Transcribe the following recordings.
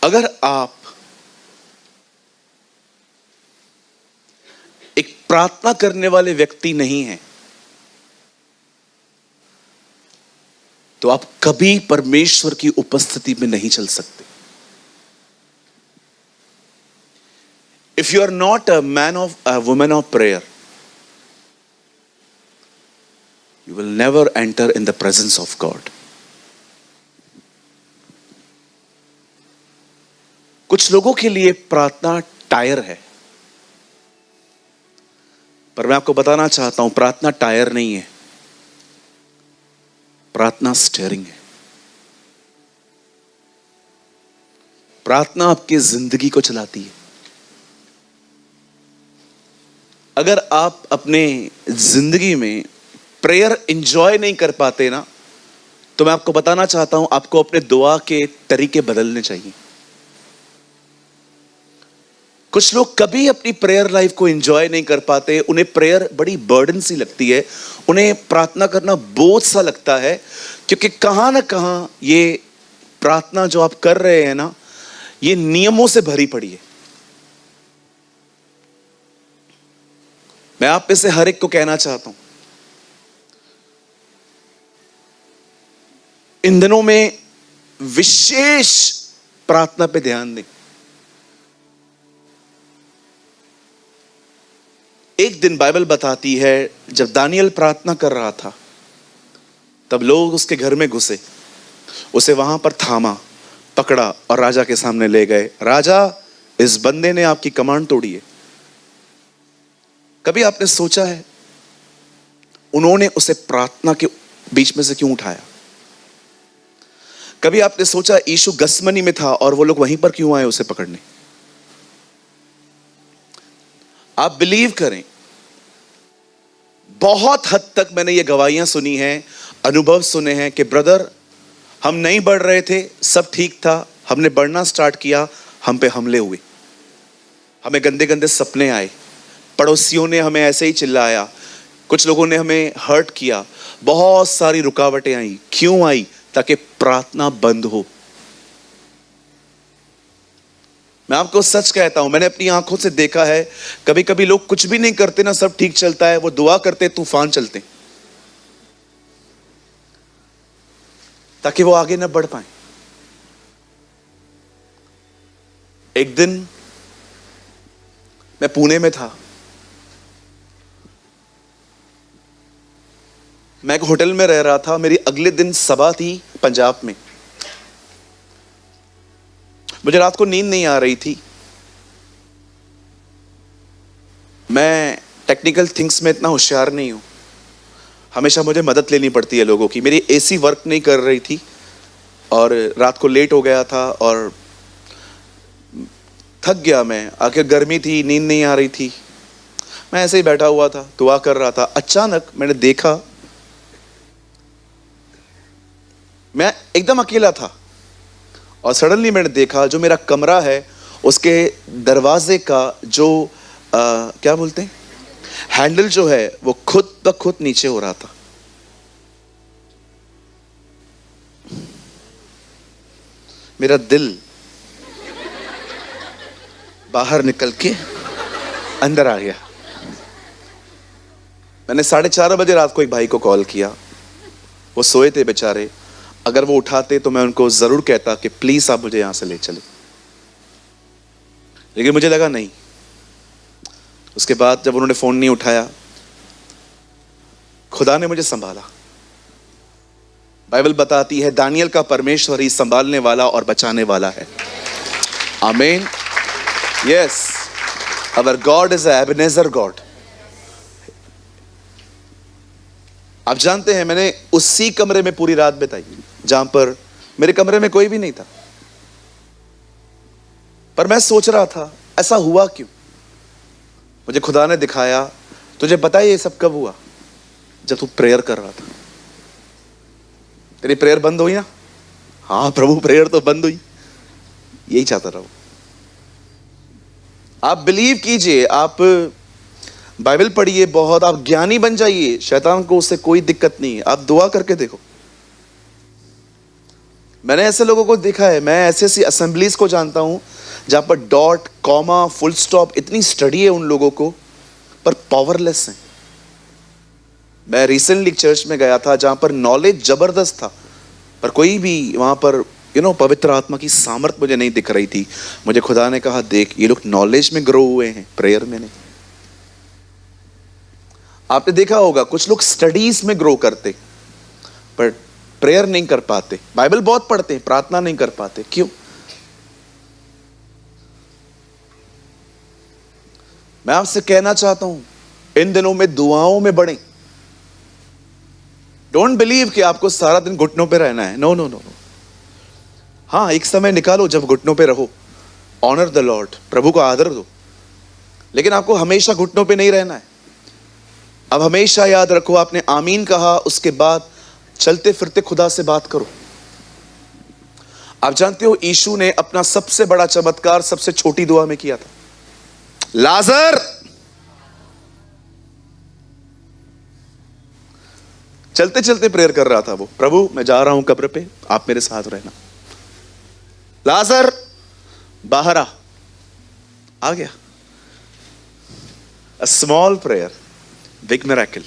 अगर आप एक प्रार्थना करने वाले व्यक्ति नहीं हैं, तो आप कभी परमेश्वर की उपस्थिति में नहीं चल सकते। If you are not a woman of prayer, you will never enter in the presence of God. कुछ लोगों के लिए प्रार्थना टायर है, पर मैं आपको बताना चाहता हूं, प्रार्थना टायर नहीं है, प्रार्थना स्टीयरिंग है। प्रार्थना आपकी जिंदगी को चलाती है। अगर आप अपने जिंदगी में प्रेयर एंजॉय नहीं कर पाते ना, तो मैं आपको बताना चाहता हूं, आपको अपने दुआ के तरीके बदलने चाहिए। कुछ लोग कभी अपनी प्रेयर लाइफ को एंजॉय नहीं कर पाते, उन्हें प्रेयर बड़ी बर्डन सी लगती है, उन्हें प्रार्थना करना बोझ सा लगता है, क्योंकि कहां ना कहां ये प्रार्थना जो आप कर रहे हैं ना, ये नियमों से भरी पड़ी है। मैं आप में से हर एक को कहना चाहता हूं, इन दिनों में विशेष प्रार्थना पे ध्यान दें। एक दिन बाइबल बताती है, जब दानियल प्रार्थना कर रहा था, तब लोग उसके घर में घुसे, उसे वहां पर थामा, पकड़ा और राजा के सामने ले गए। राजा, इस बंदे ने आपकी कमांड तोड़ी है। कभी आपने सोचा है उन्होंने उसे प्रार्थना के बीच में से क्यों उठाया? कभी आपने सोचा यीशु गसमनी में था और वो लोग वहीं पर क्यों आए उसे पकड़ने? आप बिलीव करें, बहुत हद तक मैंने ये गवाहियां सुनी हैं, अनुभव सुने हैं कि ब्रदर, हम नहीं बढ़ रहे थे, सब ठीक था, हमने बढ़ना स्टार्ट किया, हम पे हमले हुए, हमें गंदे गंदे सपने आए, पड़ोसियों ने हमें ऐसे ही चिल्लाया, कुछ लोगों ने हमें हर्ट किया, बहुत सारी रुकावटें आई। क्यों आई? ताकि प्रार्थना बंद हो। मैं आपको सच कहता हूं, मैंने अपनी आंखों से देखा है, कभी कभी लोग कुछ भी नहीं करते ना, सब ठीक चलता है, वो दुआ करते तूफान चलते, ताकि वो आगे ना बढ़ पाए। एक दिन मैं पुणे में था, मैं एक होटल में रह रहा था, मेरी अगले दिन सभा थी पंजाब में। मुझे रात को नींद नहीं आ रही थी। मैं टेक्निकल थिंग्स में इतना होशियार नहीं हूं, हमेशा मुझे मदद लेनी पड़ती है लोगों की। मेरी एसी वर्क नहीं कर रही थी और रात को लेट हो गया था और थक गया मैं, आखिर गर्मी थी, नींद नहीं आ रही थी। मैं ऐसे ही बैठा हुआ था, दुआ कर रहा था। अचानक मैंने देखा, मैं एकदम अकेला था और सडनली मैंने देखा जो मेरा कमरा है उसके दरवाजे का जो क्या बोलते हैं, हैंडल जो है, वो खुद ब खुद नीचे हो रहा था। मेरा दिल बाहर निकल के अंदर आ गया। मैंने 4:30 बजे रात को एक भाई को कॉल किया, वो सोए थे बेचारे। अगर वो उठाते तो मैं उनको जरूर कहता कि प्लीज आप मुझे यहां से ले चले, लेकिन मुझे लगा नहीं। उसके बाद जब उन्होंने फोन नहीं उठाया, खुदा ने मुझे संभाला। बाइबल बताती है दानियल का परमेश्वर ही संभालने वाला और बचाने वाला है। आमीन। Yes, our God is Ebenezer God. आप जानते हैं, मैंने उसी कमरे में पूरी रात बिताई जहां पर मेरे कमरे में कोई भी नहीं था। पर मैं सोच रहा था ऐसा हुआ क्यों? मुझे खुदा ने दिखाया, तुझे पता है ये सब कब हुआ? जब तू प्रेयर कर रहा था। तेरी प्रेयर बंद हुई ना? हाँ प्रभु, प्रेयर तो बंद हुई। यही चाहता रहा। आप बिलीव कीजिए, आप बाइबल पढ़िए बहुत, आप ज्ञानी बन जाइए, शैतान को उससे कोई दिक्कत नहीं है। आप दुआ करके देखो, मैंने ऐसे लोगों को देखा है, मैं ऐसी ऐसी असेंबलीज को जानता हूं जहां पर डॉट, कॉमा, फुल स्टॉप, इतनी स्टडी है उन लोगों को, पर पावरलेस हैं। मैं रिसेंटली चर्च में गया था जहां पर नॉलेज जबरदस्त था, पर कोई भी वहां पर पवित्र आत्मा की सामर्थ मुझे नहीं दिख रही थी। मुझे खुदा ने कहा, देख ये लोग नॉलेज में ग्रो हुए हैं, प्रेयर में नहीं। आपने देखा होगा कुछ लोग स्टडीज में ग्रो करते पर प्रेयर नहीं कर पाते, बाइबल बहुत पढ़ते हैं, प्रार्थना नहीं कर पाते। क्यों? मैं आपसे कहना चाहता हूं, इन दिनों में दुआओं में बढ़ें। डोंट बिलीव कि आपको सारा दिन घुटनों पे रहना है। No no no no. हाँ, एक समय निकालो जब घुटनों पे रहो। ऑनर द लॉर्ड, प्रभु को आदर दो, लेकिन आपको हमेशा घुटनों पे नहीं रहना है। अब हमेशा याद रखो, आपने आमीन कहा, उसके बाद चलते फिरते खुदा से बात करो। आप जानते हो यीशु ने अपना सबसे बड़ा चमत्कार सबसे छोटी दुआ में किया था। लाजर, चलते चलते प्रेयर कर रहा था वो, प्रभु मैं जा रहा हूं कब्र पे, आप मेरे साथ रहना। लाजर बाहर आ गया। A small prayer, big miracle.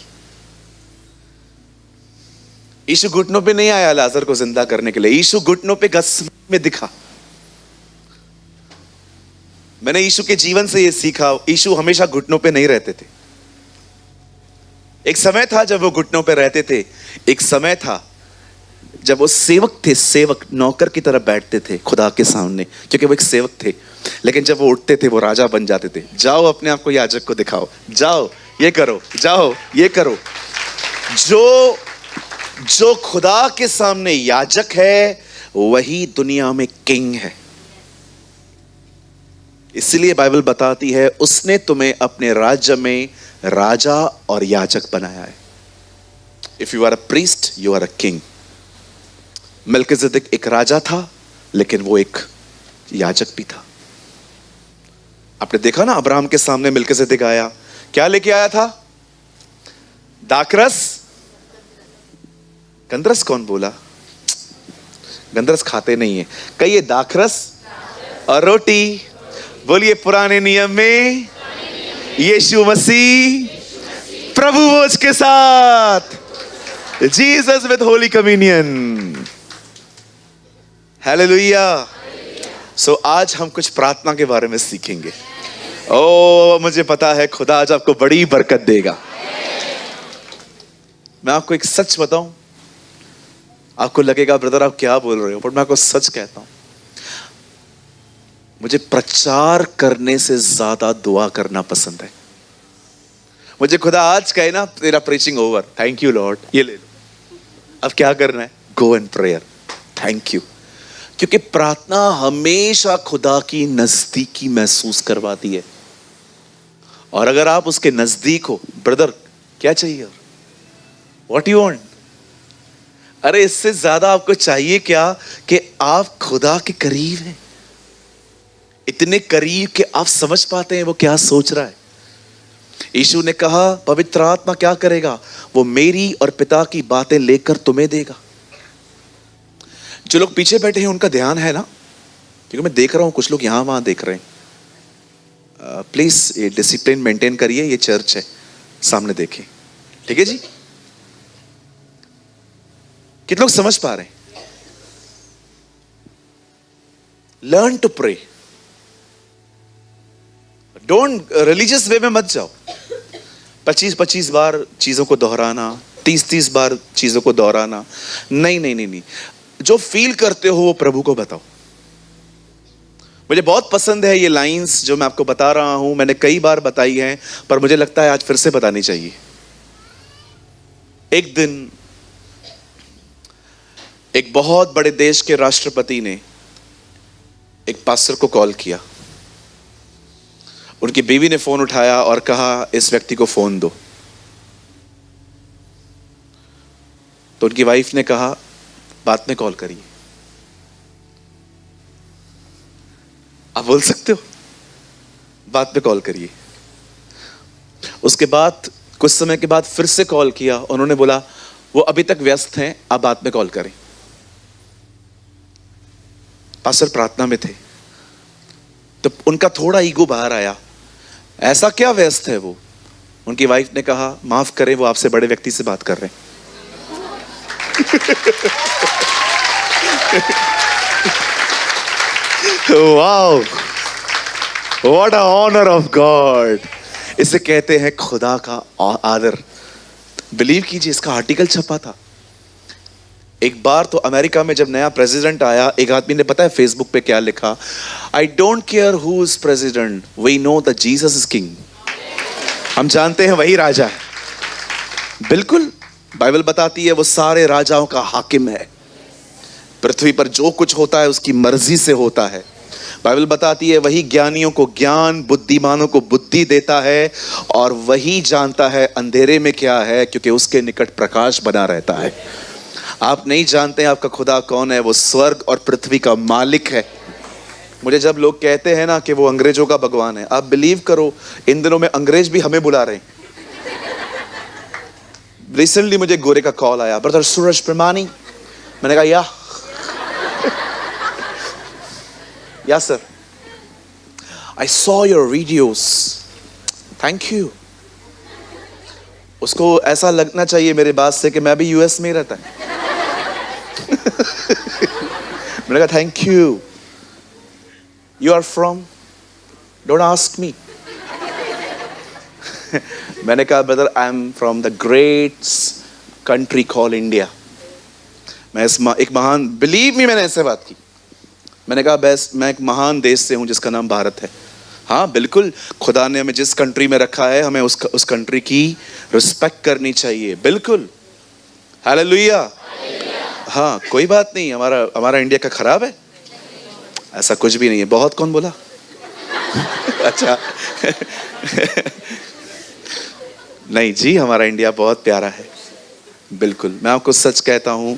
यीशु घुटनों पे नहीं आया लाजर को जिंदा करने के लिए, यीशु घुटनों पे गसगस में दिखा। मैंने यीशु के जीवन से यह सीखा, यीशु हमेशा घुटनों पे नहीं रहते थे। एक समय था जब वो घुटनों पे रहते थे, एक समय था जब वो सेवक थे, सेवक नौकर की तरह बैठते थे खुदा के सामने, क्योंकि वो एक सेवक थे। लेकिन जब वो उठते थे वो राजा बन जाते थे। जाओ अपने आप को याजक को दिखाओ, जाओ ये करो, जाओ ये करो। जो खुदा के सामने याजक है वही दुनिया में किंग है। इसलिए बाइबल बताती है उसने तुम्हें अपने राज्य में राजा और याजक बनाया है। If you are a priest you are a king. मलकीसेदेक एक राजा था, लेकिन वो एक याजक भी था। आपने देखा ना, अब्राहम के सामने मलकीसेदेक आया, क्या लेके आया था? दाखरस। गंदरस कौन बोला? गंदरस खाते नहीं है, कहिए दाखरस और रोटी। बोलिए पुराने नियम में यीशु मसीह प्रभु भोज के साथ, जीसस विद होली कम्युनियन। हालेलुया। सो आज हम कुछ प्रार्थना के बारे में सीखेंगे। ओ मुझे पता है खुदा आज आपको बड़ी बरकत देगा। मैं आपको एक सच बताऊं, आपको लगेगा ब्रदर आप क्या बोल रहे हो, पर मैं आपको सच कहता हूं, मुझे प्रचार करने से ज्यादा दुआ करना पसंद है। मुझे खुदा आज कहे ना, तेरा preaching over, thank you Lord, ये ले लो, अब क्या करना है? Go and prayer, thank you. क्योंकि प्रार्थना हमेशा खुदा की नजदीकी महसूस करवाती है। और अगर आप उसके नजदीक हो, ब्रदर क्या चाहिए और व्हाट यू वांट? अरे इससे ज्यादा आपको चाहिए क्या कि आप खुदा के करीब हैं, इतने करीब कि आप समझ पाते हैं वो क्या सोच रहा है। यीशु ने कहा पवित्र आत्मा क्या करेगा? वो मेरी और पिता की बातें लेकर तुम्हें देगा। जो लोग पीछे बैठे हैं उनका ध्यान है ना, क्योंकि मैं देख रहा हूं कुछ लोग यहां वहां देख रहे हैं। प्लीज ये डिसिप्लिन मेंटेन करिए, ये चर्च है, सामने देखें, ठीक है जी? कितने लोग समझ पा रहे हैं? Learn to pray. Don't religious way में मत जाओ। 25-25 बार चीजों को दोहराना, 30-30 बार चीजों को दोहराना, नहीं नहीं नहीं नहीं। जो फील करते हो वो प्रभु को बताओ। मुझे बहुत पसंद है ये लाइंस जो मैं आपको बता रहा हूं, मैंने कई बार बताई हैं, पर मुझे लगता है आज फिर से बतानी चाहिए। एक दिन एक बहुत बड़े देश के राष्ट्रपति ने एक पास्टर को कॉल किया। उनकी बीवी ने फोन उठाया और कहा इस व्यक्ति को फोन दो। तो उनकी वाइफ ने कहा बाद में कॉल करिए। आप बोल सकते हो बाद में कॉल करिए। उसके बाद कुछ समय के बाद फिर से कॉल किया, उन्होंने बोला वो अभी तक व्यस्त हैं, आप बाद में कॉल करें। पास्टर प्रार्थना में थे, तो उनका थोड़ा ईगो बाहर आया। ऐसा क्या व्यस्त है वो? उनकी वाइफ ने कहा, माफ करें, वो आपसे बड़े व्यक्ति से बात कर रहे हैं। Wow, what a honour of God. इसे कहते हैं खुदा का आदर। बिलीव कीजिए, इसका आर्टिकल छपा था। एक बार तो अमेरिका में जब नया प्रेसिडेंट आया, एक आदमी ने, पता है फेसबुक पे क्या लिखा? I don't care who is president, we know that Jesus is king. हम जानते हैं वही राजा है। बिल्कुल, बाइबल बताती है वो सारे राजाओं का हाकिम है। पृथ्वी पर जो कुछ होता है उसकी मर्जी से होता है। बाइबल बताती है वही ज्ञानियों को ज्ञान, बुद्धिमानों को बुद्धि देता है, और वही जानता है अंधेरे में क्या है, क्योंकि उसके निकट प्रकाश बना रहता है। आप नहीं जानते आपका खुदा कौन है। वो स्वर्ग और पृथ्वी का मालिक है। मुझे जब लोग कहते हैं ना कि वो अंग्रेजों का भगवान है, आप बिलीव करो, इन दिनों में अंग्रेज भी हमें बुला रहे हैं। रिसेंटली मुझे गोरे का कॉल आया, ब्रदर सूरज प्रमाणी। मैंने कहा या sir, I saw your videos, thank you. उसको ऐसा लगना चाहिए मेरे बात से कि मैं भी यूएस में ही रहता है। मैंने कहा thank you. You are from? Don't ask me. मैंने कहा brother, I am from the great country call India. मैं एक महान, बिलीव मी, मैंने ऐसे बात की। मैंने कहा बस, मैं एक महान देश से हूं जिसका नाम भारत है। हाँ बिल्कुल, खुदा ने हमें जिस कंट्री में रखा है, हमें उस कंट्री की रिस्पेक्ट करनी चाहिए। बिल्कुल, हालेलुया। हाँ, कोई बात नहीं, हमारा इंडिया का खराब है, ऐसा कुछ भी नहीं है। बहुत कौन बोला? अच्छा। नहीं जी, हमारा इंडिया बहुत प्यारा है। बिल्कुल, मैं आपको सच कहता हूं,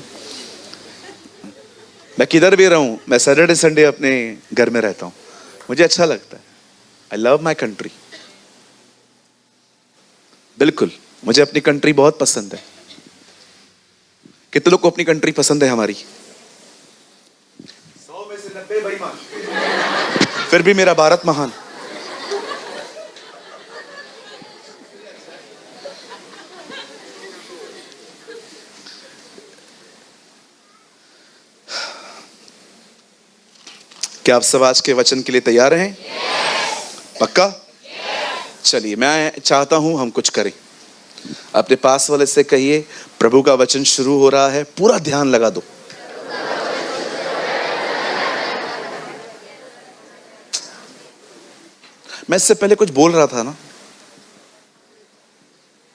मैं किधर भी रहूं, मैं सैटरडे संडे अपने घर में रहता हूं, मुझे अच्छा लगता है। I love my country. बिल्कुल, मुझे अपनी कंट्री बहुत पसंद है। कितने लोग को अपनी कंट्री पसंद है हमारी? 100 में से 90 बेईमान। फिर भी मेरा भारत महान। क्या आप सब आज के वचन के लिए तैयार हैं? पक्का? चलिए, मैं चाहता हूं हम कुछ करें। अपने पास वाले से कहिए, प्रभु का वचन शुरू हो रहा है, पूरा ध्यान लगा दो। मैं इससे पहले कुछ बोल रहा था ना,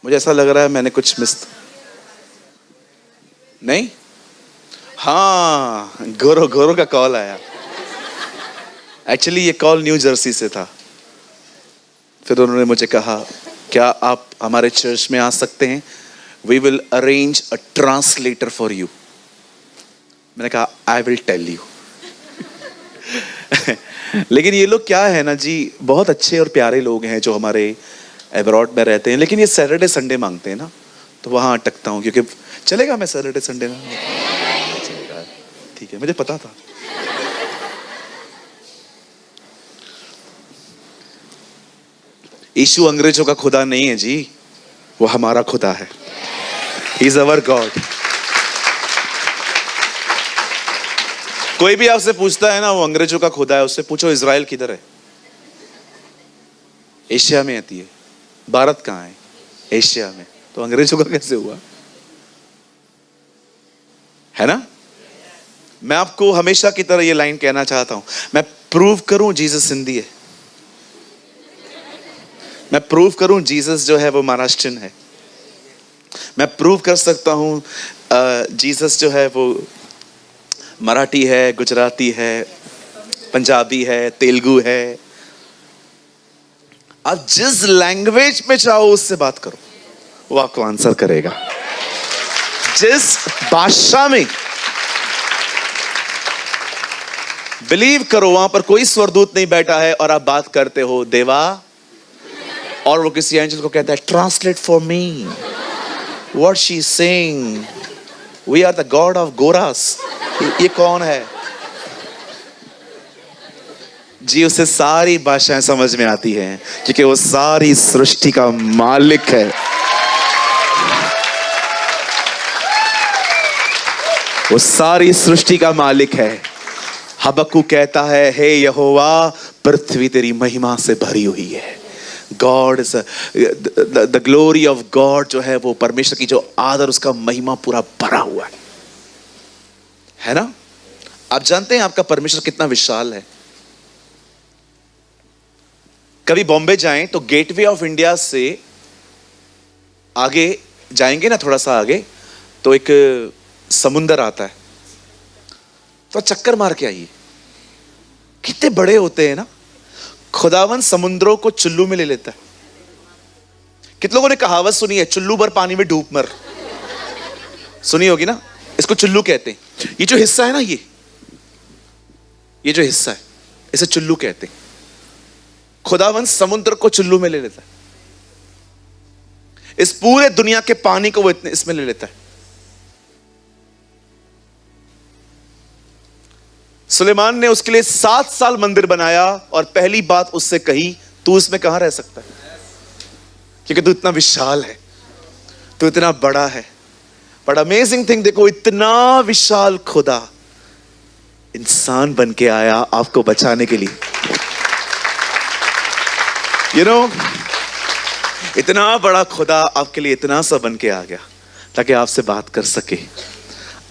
मुझे ऐसा लग रहा है मैंने कुछ मिस नहीं। हाँ, गोरो का कॉल आया। एक्चुअली ये कॉल न्यू जर्सी से था। फिर उन्होंने मुझे कहा, क्या आप हमारे चर्च में आ सकते हैं? We will arrange a translator for you. मैंने कहा आई विल टेल यू। लेकिन ये लोग क्या है ना जी, बहुत अच्छे और प्यारे लोग हैं जो हमारे अब्रॉड में रहते हैं, लेकिन ये सैटरडे संडे मांगते हैं ना, तो वहाँ अटकता हूँ। क्योंकि चलेगा, मैं सैटरडे संडे ना चलेगा, ठीक है, मुझे पता था। यीशु अंग्रेजों का खुदा नहीं है जी, वो हमारा खुदा है। He is our God. कोई भी आपसे पूछता है ना वो अंग्रेजों का खुदा है, उससे पूछो इजराइल किधर है? एशिया में आती है। भारत कहाँ है? एशिया में। तो अंग्रेजों का कैसे हुआ? है ना? मैं आपको हमेशा की तरह ये लाइन कहना चाहता हूं, मैं प्रूव करूं जीसस हिंदी है, मैं प्रूव करूं जीसस जो है वो महाराष्ट्रियन है, मैं प्रूव कर सकता हूं जीसस जो है वो मराठी है, गुजराती है, पंजाबी है, तेलुगु है। आप जिस लैंग्वेज में चाहो उससे बात करो, वो आपको आंसर करेगा। जिस भाषा में, बिलीव करो, वहां पर कोई स्वरदूत नहीं बैठा है और आप बात करते हो देवा, और वो किसी एंजल को कहता है translate for me what she is saying, we are the God of गोरास। ये कौन है? जी, उसे सारी भाषाएं समझ में आती हैं क्योंकि वो सारी सृष्टि का मालिक है। वो सारी सृष्टि का मालिक है। हबक्कुक कहता है, हे यहोवा, पृथ्वी तेरी महिमा से भरी हुई है। God is the glory of God, जो है वो परमेश्वर की जो आदर, उसका महिमा पूरा भरा हुआ है ना। आप जानते हैं आपका परमेश्वर कितना विशाल है। कभी बॉम्बे जाएं तो गेटवे ऑफ इंडिया से आगे जाएंगे ना, थोड़ा सा आगे, तो एक समुंदर आता है, तो चक्कर मार के आइए। कितने बड़े होते हैं ना। खुदावन समुद्रों को चुल्लू में ले लेता है। कितने लोगों ने कहावत सुनी है, चुल्लू भर पानी में डूब मर, सुनी होगी ना। इसको चुल्लू कहते हैं। ये जो हिस्सा है ना, ये जो हिस्सा है, इसे चुल्लू कहते हैं। खुदावन समुद्र को चुल्लू में ले लेता है। इस पूरे दुनिया के पानी को वो इसमें ले लेता है। सुलेमान ने उसके लिए 7 साल मंदिर बनाया और पहली बात उससे कही, तू इसमें कहां रह सकता है, क्योंकि तू इतना विशाल है, तू इतना बड़ा है। बट अमेजिंग थिंग देखो, इतना विशाल खुदा इंसान बन के आया आपको बचाने के लिए। इतना बड़ा खुदा आपके लिए इतना सा बन के आ गया ताकि आपसे बात कर सके,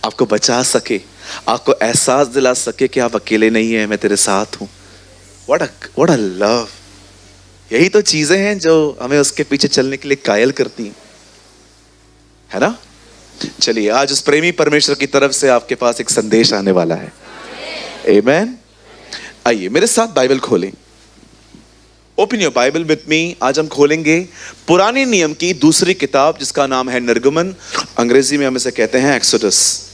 आपको बचा सके, आपको एहसास दिला सके कि आप अकेले नहीं हैं, मैं तेरे साथ हूं। What a love. यही तो चीजें हैं जो हमें उसके पीछे चलने के लिए कायल करती हैं, है ना। चलिए, आज उस प्रेमी परमेश्वर की तरफ से आपके पास एक संदेश आने वाला है। आमेन। आइए मेरे साथ बाइबल खोलें। Open your Bible with me. आज हम खोलेंगे पुराने नियम की दूसरी किताब, जिसका नाम है निर्गमन। अंग्रेजी में हम इसे कहते हैं एक्सोडस।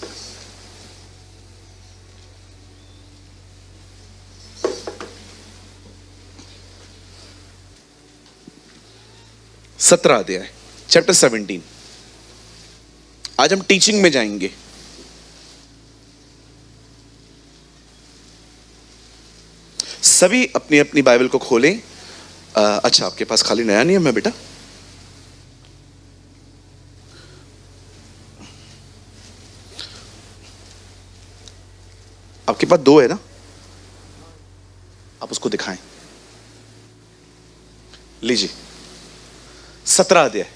सत्रह अध्याय, चैप्टर 17। आज हम टीचिंग में जाएंगे। सभी अपनी अपनी बाइबल को खोलें। अच्छा, आपके पास खाली नया नियम है बेटा? आपके पास 2 है ना, आप उसको दिखाएं। लीजिए, 17 अध्याय,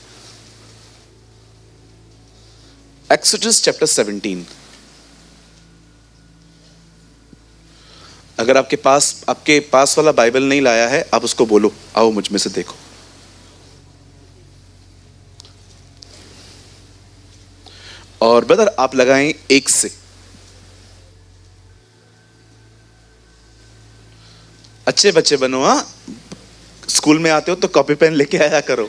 एक्सोडस चैप्टर 17। अगर आपके पास वाला बाइबल नहीं लाया है, आप उसको बोलो, आओ मुझ में से देखो। और ब्रदर आप लगाएं 1 से। अच्छे बच्चे बनो। हाँ, स्कूल में आते हो तो कॉपी पेन लेके आया करो।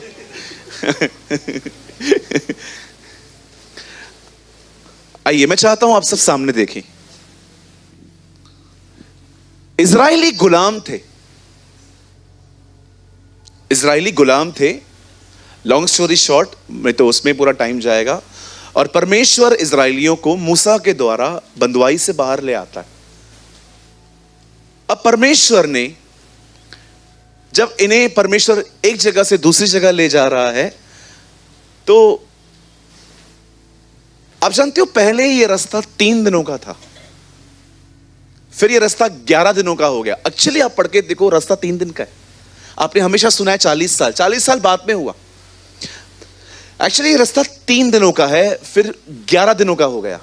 आइए, मैं चाहता हूं आप सब सामने देखें। इजरायली गुलाम थे। इजरायली गुलाम थे। लॉन्ग स्टोरी शॉर्ट में तो उसमें पूरा टाइम जाएगा। और परमेश्वर इजरायलियों को मूसा के द्वारा बंदवाई से बाहर ले आता है। अब परमेश्वर ने, जब इन्हें परमेश्वर एक जगह से दूसरी जगह ले जा रहा है, तो आप जानते हो पहले ये रास्ता 3 दिनों का था, फिर ये रास्ता 11 दिनों का हो गया। एक्चुअली आप पढ़ के देखो, रास्ता 3 दिन का है। आपने हमेशा सुना है 40 साल, 40 साल बाद में हुआ। एक्चुअली ये रास्ता 3 दिनों का है, फिर 11 दिनों का हो गया,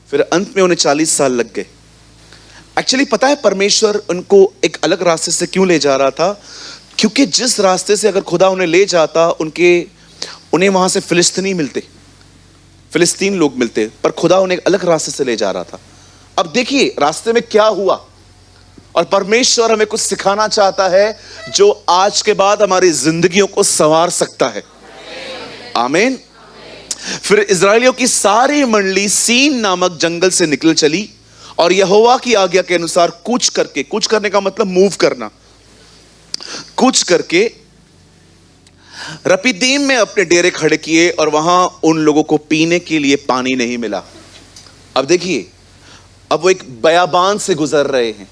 फिर अंत में उन्हें 40 साल लग गए। एक्चुअली पता है परमेश्वर उनको एक अलग रास्ते से क्यों ले जा रहा था? क्योंकि जिस रास्ते से अगर खुदा उन्हें ले जाता, उन्हें वहां से फिलिस्तीन लोग मिलते, पर खुदा उन्हें एक अलग रास्ते से ले जा रहा था। अब देखिए रास्ते में क्या हुआ, और परमेश्वर हमें कुछ सिखाना चाहता है जो आज के बाद हमारी जिंदगियों को संवार सकता है। आमीन। फिर इजरायलियों की सारी मंडली सीन नामक जंगल से निकल चली और यहोवा की आज्ञा के अनुसार कूच करने का मतलब मूव करना, कूच करके रपीदीम में अपने डेरे खड़े किए, और वहां उन लोगों को पीने के लिए पानी नहीं मिला। अब देखिए, अब वो एक बयाबान से गुजर रहे हैं।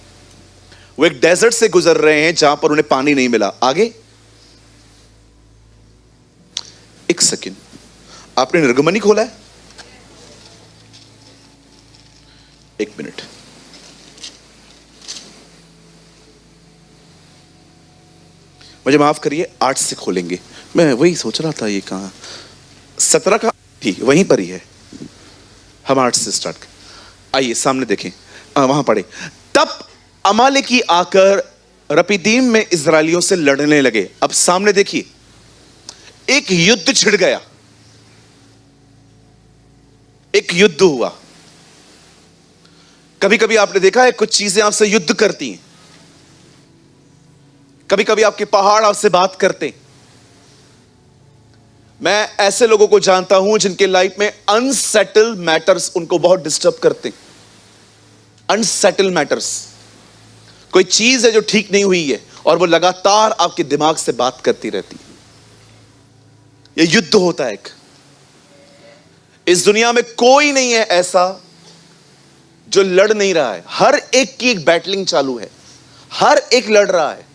वो एक डेजर्ट से गुजर रहे हैं जहां पर उन्हें पानी नहीं मिला। आगे एक सेकंड, आपने निर्गमनी खोला है? एक मिनट, मुझे माफ करिए, 8 से खोलेंगे। मैं वही सोच रहा था ये कहां, 17 का ही वहीं पर ही है। हम 8 से स्टार्ट कर, आइए सामने देखें, वहां पढ़े। तब अमालेकी आकर रपीदीम में इजरायलियों से लड़ने लगे। अब सामने देखिए, एक युद्ध छिड़ गया, एक युद्ध हुआ। कभी कभी आपने देखा है कुछ चीजें आपसे युद्ध करती हैं, कभी कभी आपके पहाड़ आपसे बात करते हैं। मैं ऐसे लोगों को जानता हूं जिनके लाइफ में अनसेटल मैटर्स उनको बहुत डिस्टर्ब करते हैं। अनसेटल मैटर्स, कोई चीज है जो ठीक नहीं हुई है और वो लगातार आपके दिमाग से बात करती रहती है। यह युद्ध होता है एक। इस दुनिया में कोई नहीं है ऐसा जो लड़ नहीं रहा है। हर एक की एक बैटलिंग चालू है, हर एक लड़ रहा है।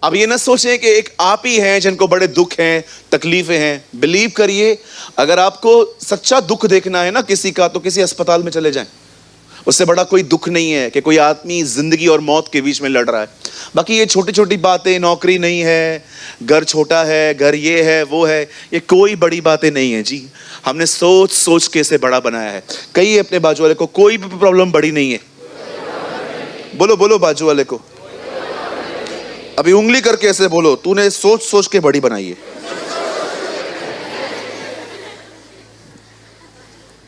अब ये ना सोचें कि एक आप ही हैं जिनको बड़े दुख हैं, तकलीफें हैं। बिलीव करिए, अगर आपको सच्चा दुख देखना है ना किसी का, तो किसी अस्पताल में चले जाएं। उससे बड़ा कोई दुख नहीं है कि कोई आदमी जिंदगी और मौत के बीच में लड़ रहा है। बाकी ये छोटी छोटी बातें, नौकरी नहीं है, घर छोटा है, घर ये है वो है, ये कोई बड़ी बातें नहीं है जी। हमने सोच सोच के इसे बड़ा बनाया है। कहिए अपने बाजू वाले को, कोई भी प्रॉब्लम बड़ी नहीं है। बोलो बोलो बाजू वाले को, अभी उंगली करके ऐसे बोलो, तूने सोच सोच के बड़ी बनाई है।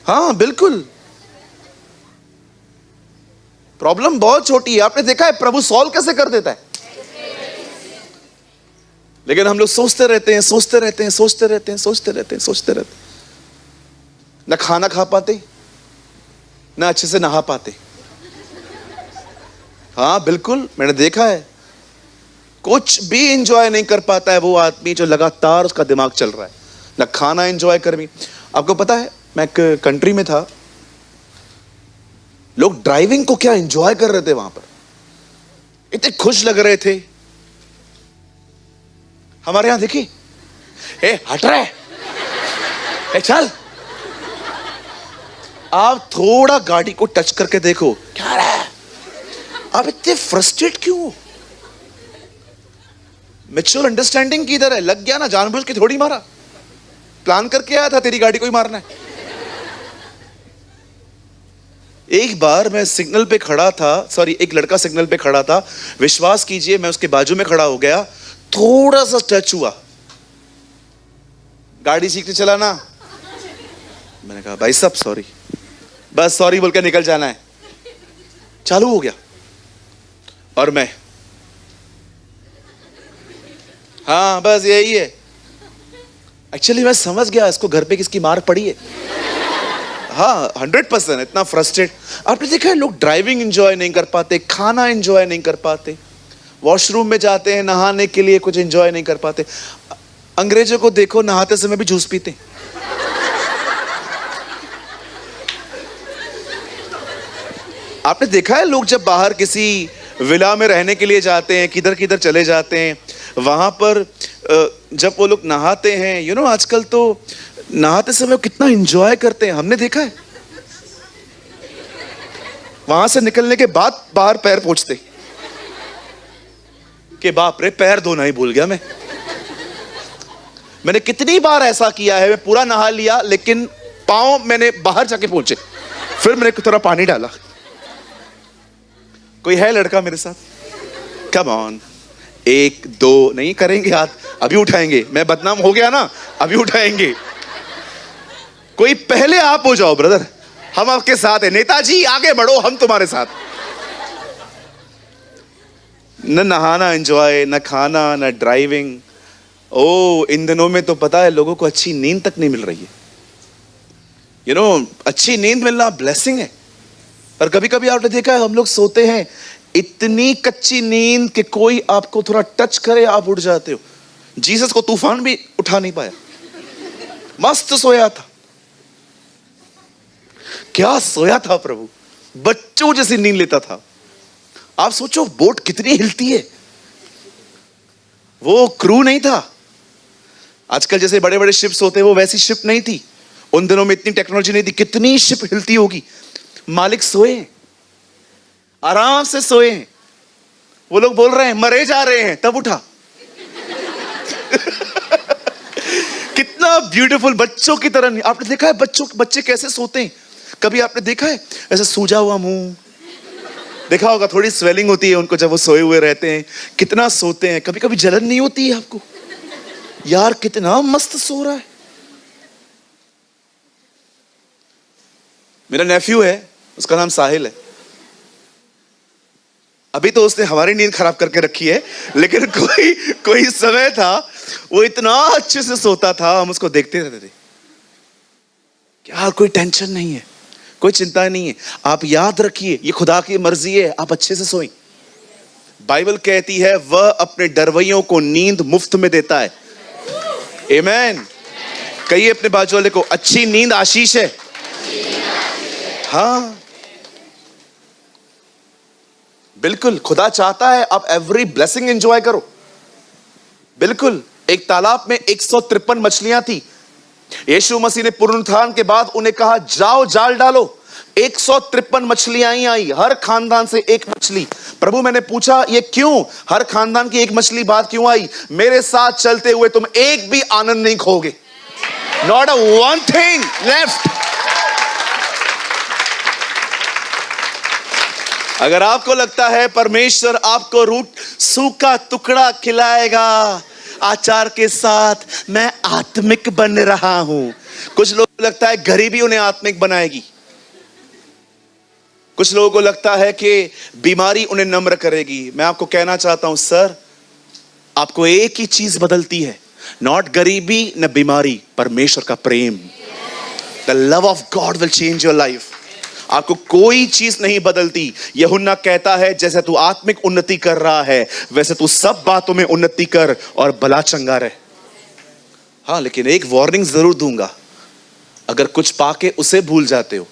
हाँ बिल्कुल, प्रॉब्लम बहुत छोटी है। आपने देखा है प्रभु सॉल्व कैसे कर देता है, लेकिन हम लोग सोचते रहते हैं, सोचते रहते हैं, सोचते रहते हैं, सोचते रहते हैं, सोचते रहते हैं। ना खाना खा पाते, ना अच्छे से नहा पाते। हाँ बिल्कुल, मैंने देखा है, कुछ भी एंजॉय नहीं कर पाता है वो आदमी जो लगातार उसका दिमाग चल रहा है। ना खाना एंजॉय कर भी। आपको पता है, मैं एक कंट्री में था, लोग ड्राइविंग को क्या एंजॉय कर रहे थे वहां पर, इतने खुश लग रहे थे। हमारे यहां देखिए, ए हट रहा है, ए चल। आप थोड़ा गाड़ी को टच करके देखो, क्या रहा है, आप इतने फ्रस्ट्रेट क्यों हो? मैच्योर अंडरस्टैंडिंग किधर है? लग गया ना, जानबूझ के थोड़ी मारा, प्लान करके आया था तेरी गाड़ी को ही मारना है। एक बार मैं सिग्नल पे खड़ा था, सॉरी एक लड़का सिग्नल पे खड़ा था, विश्वास कीजिए मैं उसके बाजू में खड़ा हो गया, थोड़ा सा टच हुआ, गाड़ी सीखते चला ना, मैंने कहा भाई साहब सॉरी, बस सॉरी बोल के निकल जाना है। चालू हो गया और मैं, हाँ बस यही है। एक्चुअली मैं समझ गया इसको घर पे किसकी मार पड़ी है। हाँ 100%, इतना फ्रस्ट्रेट। आपने देखा है लोग ड्राइविंग एंजॉय नहीं कर पाते, खाना एंजॉय नहीं कर पाते, वॉशरूम में जाते हैं नहाने के लिए, कुछ एंजॉय नहीं कर पाते। अंग्रेजों को देखो, नहाते समय भी जूस पीते। आपने देखा है लोग जब बाहर किसी विला में रहने के लिए जाते हैं, किधर किधर चले जाते हैं, वहां पर जब वो लोग नहाते हैं, यू नो आजकल तो नहाते समय कितना एंजॉय करते हैं, हमने देखा है। वहां से निकलने के बाद बाहर पैर पोंछते कि बाप रे पैर धोना ही भूल गया मैं। मैंने कितनी बार ऐसा किया है, मैं पूरा नहा लिया लेकिन पांव मैंने बाहर जाके पहुंचे, फिर मैंने थोड़ा पानी डाला। कोई है लड़का मेरे साथ? कम ऑन, 1 2 नहीं करेंगे हाथ, अभी उठाएंगे। मैं बदनाम हो गया ना, अभी उठाएंगे। कोई पहले आप हो जाओ ब्रदर, हम आपके साथ हैं। नेताजी आगे बढ़ो, हम तुम्हारे साथ। न नहाना एंजॉय, न खाना, न ड्राइविंग। ओ इन दिनों में तो पता है लोगों को अच्छी नींद तक नहीं मिल रही है। यू नो अच्छी नींद मिलना ब्लेसिंग है, पर कभी कभी आपने देखा है हम लोग सोते हैं इतनी कच्ची नींद कि कोई आपको थोड़ा टच करे आप उठ जाते हो। जीसस को तूफान भी उठा नहीं पाया, मस्त सोया था। क्या सोया था प्रभु, बच्चों जैसी नींद लेता था। आप सोचो बोट कितनी हिलती है। वो क्रू नहीं था, आजकल जैसे बड़े बड़े शिप्स होते हैं वो वैसी शिप नहीं थी, उन दिनों में इतनी टेक्नोलॉजी नहीं थी। कितनी शिप हिलती होगी। मालिक सोए, आराम से सोए। वो लोग बोल रहे हैं मरे जा रहे हैं, तब उठा। कितना ब्यूटीफुल, बच्चों की तरह। आपने देखा है बच्चे कैसे सोते हैं? कभी आपने देखा है ऐसे सूजा हुआ मुंह? देखा होगा, थोड़ी स्वेलिंग होती है उनको जब वो सोए हुए रहते हैं। कितना सोते हैं। कभी कभी जलन नहीं होती है आपको? यार कितना मस्त सो रहा है। मेरा नेफ्यू है, उसका नाम साहिल है। अभी तो उसने हमारी नींद खराब करके रखी है, लेकिन कोई समय था वो इतना अच्छे से सोता था, हम उसको देखते रहते थे। यार कोई टेंशन नहीं है, कोई चिंता नहीं है। आप याद रखिए ये खुदा की मर्जी है, आप अच्छे से सोएं। बाइबल कहती है वह अपने डरवैयों को नींद मुफ्त में देता है। आमीन। कहिए अपने बाजू वाले को, अच्छी नींद आशीष है। हाँ बिल्कुल, खुदा चाहता है आप एवरी ब्लेसिंग एंजॉय करो। बिल्कुल। एक तालाब में 153 मछलियां थी। यीशु मसीह ने पुनरुत्थान के बाद उन्हें कहा जाओ जाल डालो। 153 मछलियां ही आई, हर खानदान से एक मछली। प्रभु मैंने पूछा ये क्यों, हर खानदान की एक मछली बात क्यों आई? मेरे साथ चलते हुए तुम एक भी आनंद नहीं खोगे। Not a one thing left. अगर आपको लगता है परमेश्वर आपको रूट सूखा टुकड़ा खिलाएगा आचार के साथ, मैं आत्मिक बन रहा हूं। कुछ लोगों को लगता है गरीबी उन्हें आत्मिक बनाएगी। कुछ लोगों को लगता है कि बीमारी उन्हें नम्र करेगी। मैं आपको कहना चाहता हूं सर, आपको एक ही चीज बदलती है, नॉट गरीबी न बीमारी, परमेश्वर का प्रेम। The love of God will change your life. आपको कोई चीज नहीं बदलती। यूहन्ना कहता है जैसे तू आत्मिक उन्नति कर रहा है वैसे तू सब बातों में उन्नति कर और भला चंगा रहे। हाँ लेकिन एक वार्निंग जरूर दूंगा, अगर कुछ पाके उसे भूल जाते हो,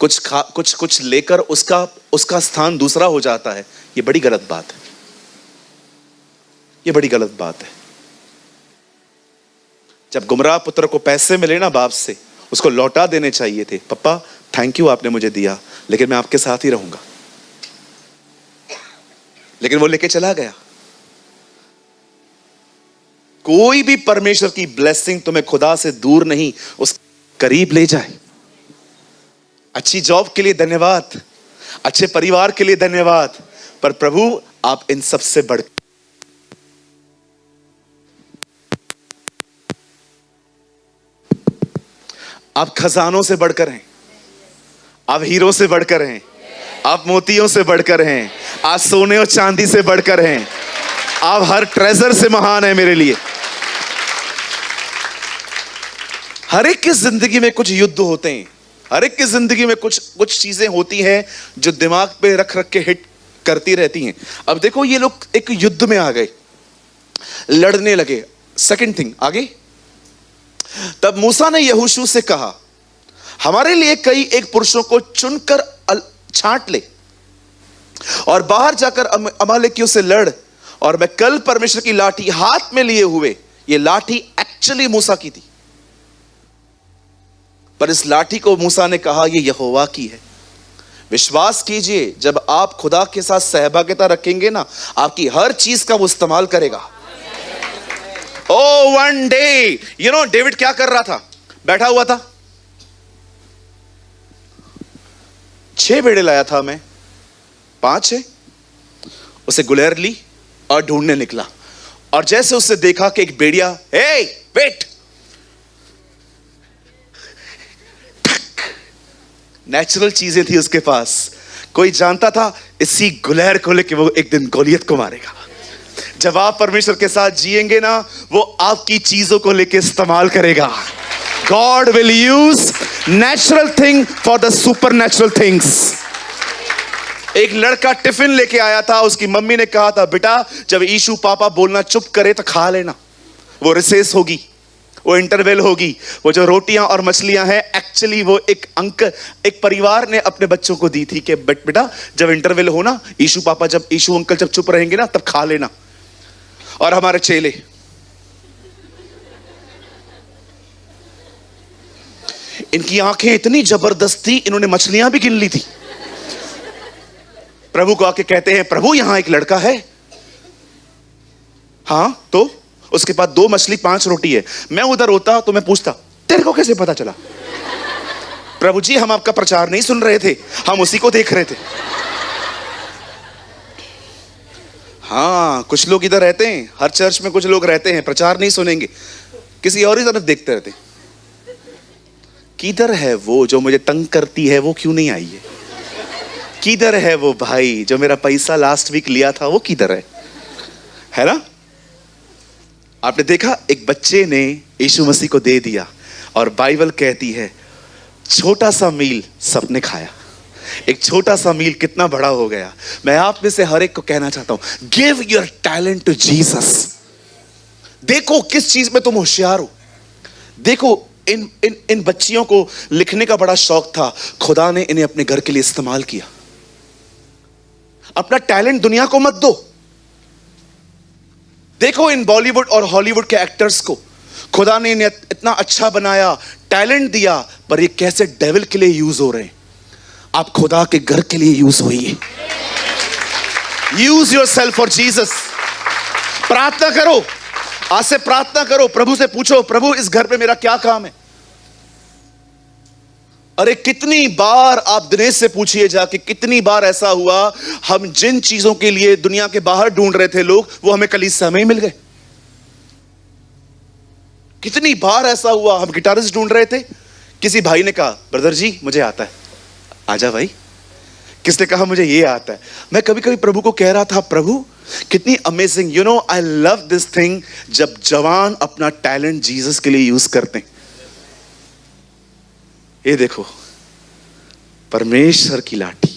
कुछ लेकर उसका स्थान दूसरा हो जाता है, ये बड़ी गलत बात है। ये बड़ी गलत बात है। जब गुमराह पुत्र को पैसे मिले ना बाप से, उसको लौटा देने चाहिए थे। पापा थैंक यू आपने मुझे दिया, लेकिन मैं आपके साथ ही रहूंगा। लेकिन वो लेके चला गया। कोई भी परमेश्वर की ब्लेसिंग तुम्हें खुदा से दूर नहीं, उस करीब ले जाए। अच्छी जॉब के लिए धन्यवाद, अच्छे परिवार के लिए धन्यवाद, पर प्रभु आप इन सबसे बढ़, आप खजानों से बढ़कर हैं, आप हीरो से बढ़कर हैं, आप मोतियों से बढ़कर हैं, आप सोने और चांदी से बढ़कर हैं, आप हर ट्रेजर से महान है मेरे लिए। हर एक की जिंदगी में कुछ युद्ध होते हैं, हर एक की जिंदगी में कुछ चीजें होती हैं जो दिमाग पे रख के हिट करती रहती हैं। अब देखो ये लोग एक युद्ध में आ गए, लड़ने लगे। सेकंड थिंग आगे, तब मूसा ने यहोशू से कहा हमारे लिए कई एक पुरुषों को चुनकर छांट ले और बाहर जाकर अमालेकियों से लड़, और मैं कल परमेश्वर की लाठी हाथ में लिए हुए, ये लाठी एक्चुअली मूसा की थी, पर इस लाठी को मूसा ने कहा यह यहोवा की है। विश्वास कीजिए जब आप खुदा के साथ सहभागिता रखेंगे ना, आपकी हर चीज का वो इस्तेमाल करेगा। Oh one day, you know David क्या कर रहा था? बैठा हुआ था, 6 भेड़े लाया था मैं, 5 है। उसे गुलेर ली और ढूंढने निकला, और जैसे उसने देखा कि एक भेड़िया, हे वेट, नेचुरल चीजें थी उसके पास। कोई जानता था इसी गुलेर को लेके वो एक दिन गोलियत को मारेगा। जब आप परमेश्वर के साथ जिएंगे ना, वो आपकी चीजों को लेके इस्तेमाल करेगा। God will use natural thing for the supernatural things. एक लड़का टिफिन लेके आया था, उसकी मम्मी ने कहा था बेटा जब यीशु पापा बोलना चुप करे तो खा लेना, वो रिसेस होगी। वो इंटरवेल होगी। वो जो रोटियां और मछलियां हैं, एक्चुअली वो एक परिवार ने अपने बच्चों को दी थी कि बेटा जब इंटरवेल हो ना, ईशु अंकल जब चुप रहेंगे ना, तब खा लेना। और हमारे चेले, इनकी आंखें इतनी जबरदस्त थी, इन्होंने मछलियां भी गिन ली थी। प्रभु को आके कहते हैं, प्रभु यहां एक लड़का है। हाँ, तो उसके पास 2 मछली 5 रोटी है। मैं उधर होता तो मैं पूछता, तेरे को कैसे पता चला? प्रभु जी, हम आपका प्रचार नहीं सुन रहे थे, हम उसी को देख रहे थे। हाँ, कुछ लोग इधर रहते हैं, हर चर्च में कुछ लोग रहते हैं, प्रचार नहीं सुनेंगे, किसी और ही तरफ देखते रहते। किधर है वो जो मुझे तंग करती है, वो क्यों नहीं आई है? किधर है वो भाई जो मेरा पैसा लास्ट वीक लिया था, वो किधर है ना? आपने देखा, एक बच्चे ने यीशु मसीह को दे दिया, और बाइबल कहती है छोटा सा मील सबने खाया। एक छोटा सा मील कितना बड़ा हो गया। मैं आप में से हर एक को कहना चाहता हूं, give your talent to Jesus. देखो किस चीज में तुम होशियार हो। देखो, इन बच्चियों को लिखने का बड़ा शौक था, खुदा ने इन्हें अपने घर के लिए इस्तेमाल किया। अपना टैलेंट दुनिया को मत दो। देखो इन बॉलीवुड और हॉलीवुड के एक्टर्स को, खुदा ने इन्हें इतना अच्छा बनाया, टैलेंट दिया, पर ये कैसे डेविल के लिए यूज हो रहे हैं। आप खुदा के घर के लिए यूज होइए। Use yourself for Jesus. प्रार्थना करो, आज से प्रार्थना करो, प्रभु से पूछो, प्रभु इस घर पे मेरा क्या काम है। अरे कितनी बार आप दिनेश से पूछिए जाके, कितनी बार ऐसा हुआ, हम जिन चीजों के लिए दुनिया के बाहर ढूंढ रहे थे लोग, वो हमें कलीसिया में ही मिल गए। कितनी बार ऐसा हुआ, हम गिटारिस्ट ढूंढ रहे थे, किसी भाई ने कहा, ब्रदर जी मुझे आता है, आजा भाई। किसने कहा मुझे ये आता है। मैं कभी कभी प्रभु को कह रहा था, प्रभु कितनी amazing, you know I love this thing, जब जवान अपना टैलेंट जीसस के लिए यूज करते हैं। ये देखो, परमेश्वर की लाठी,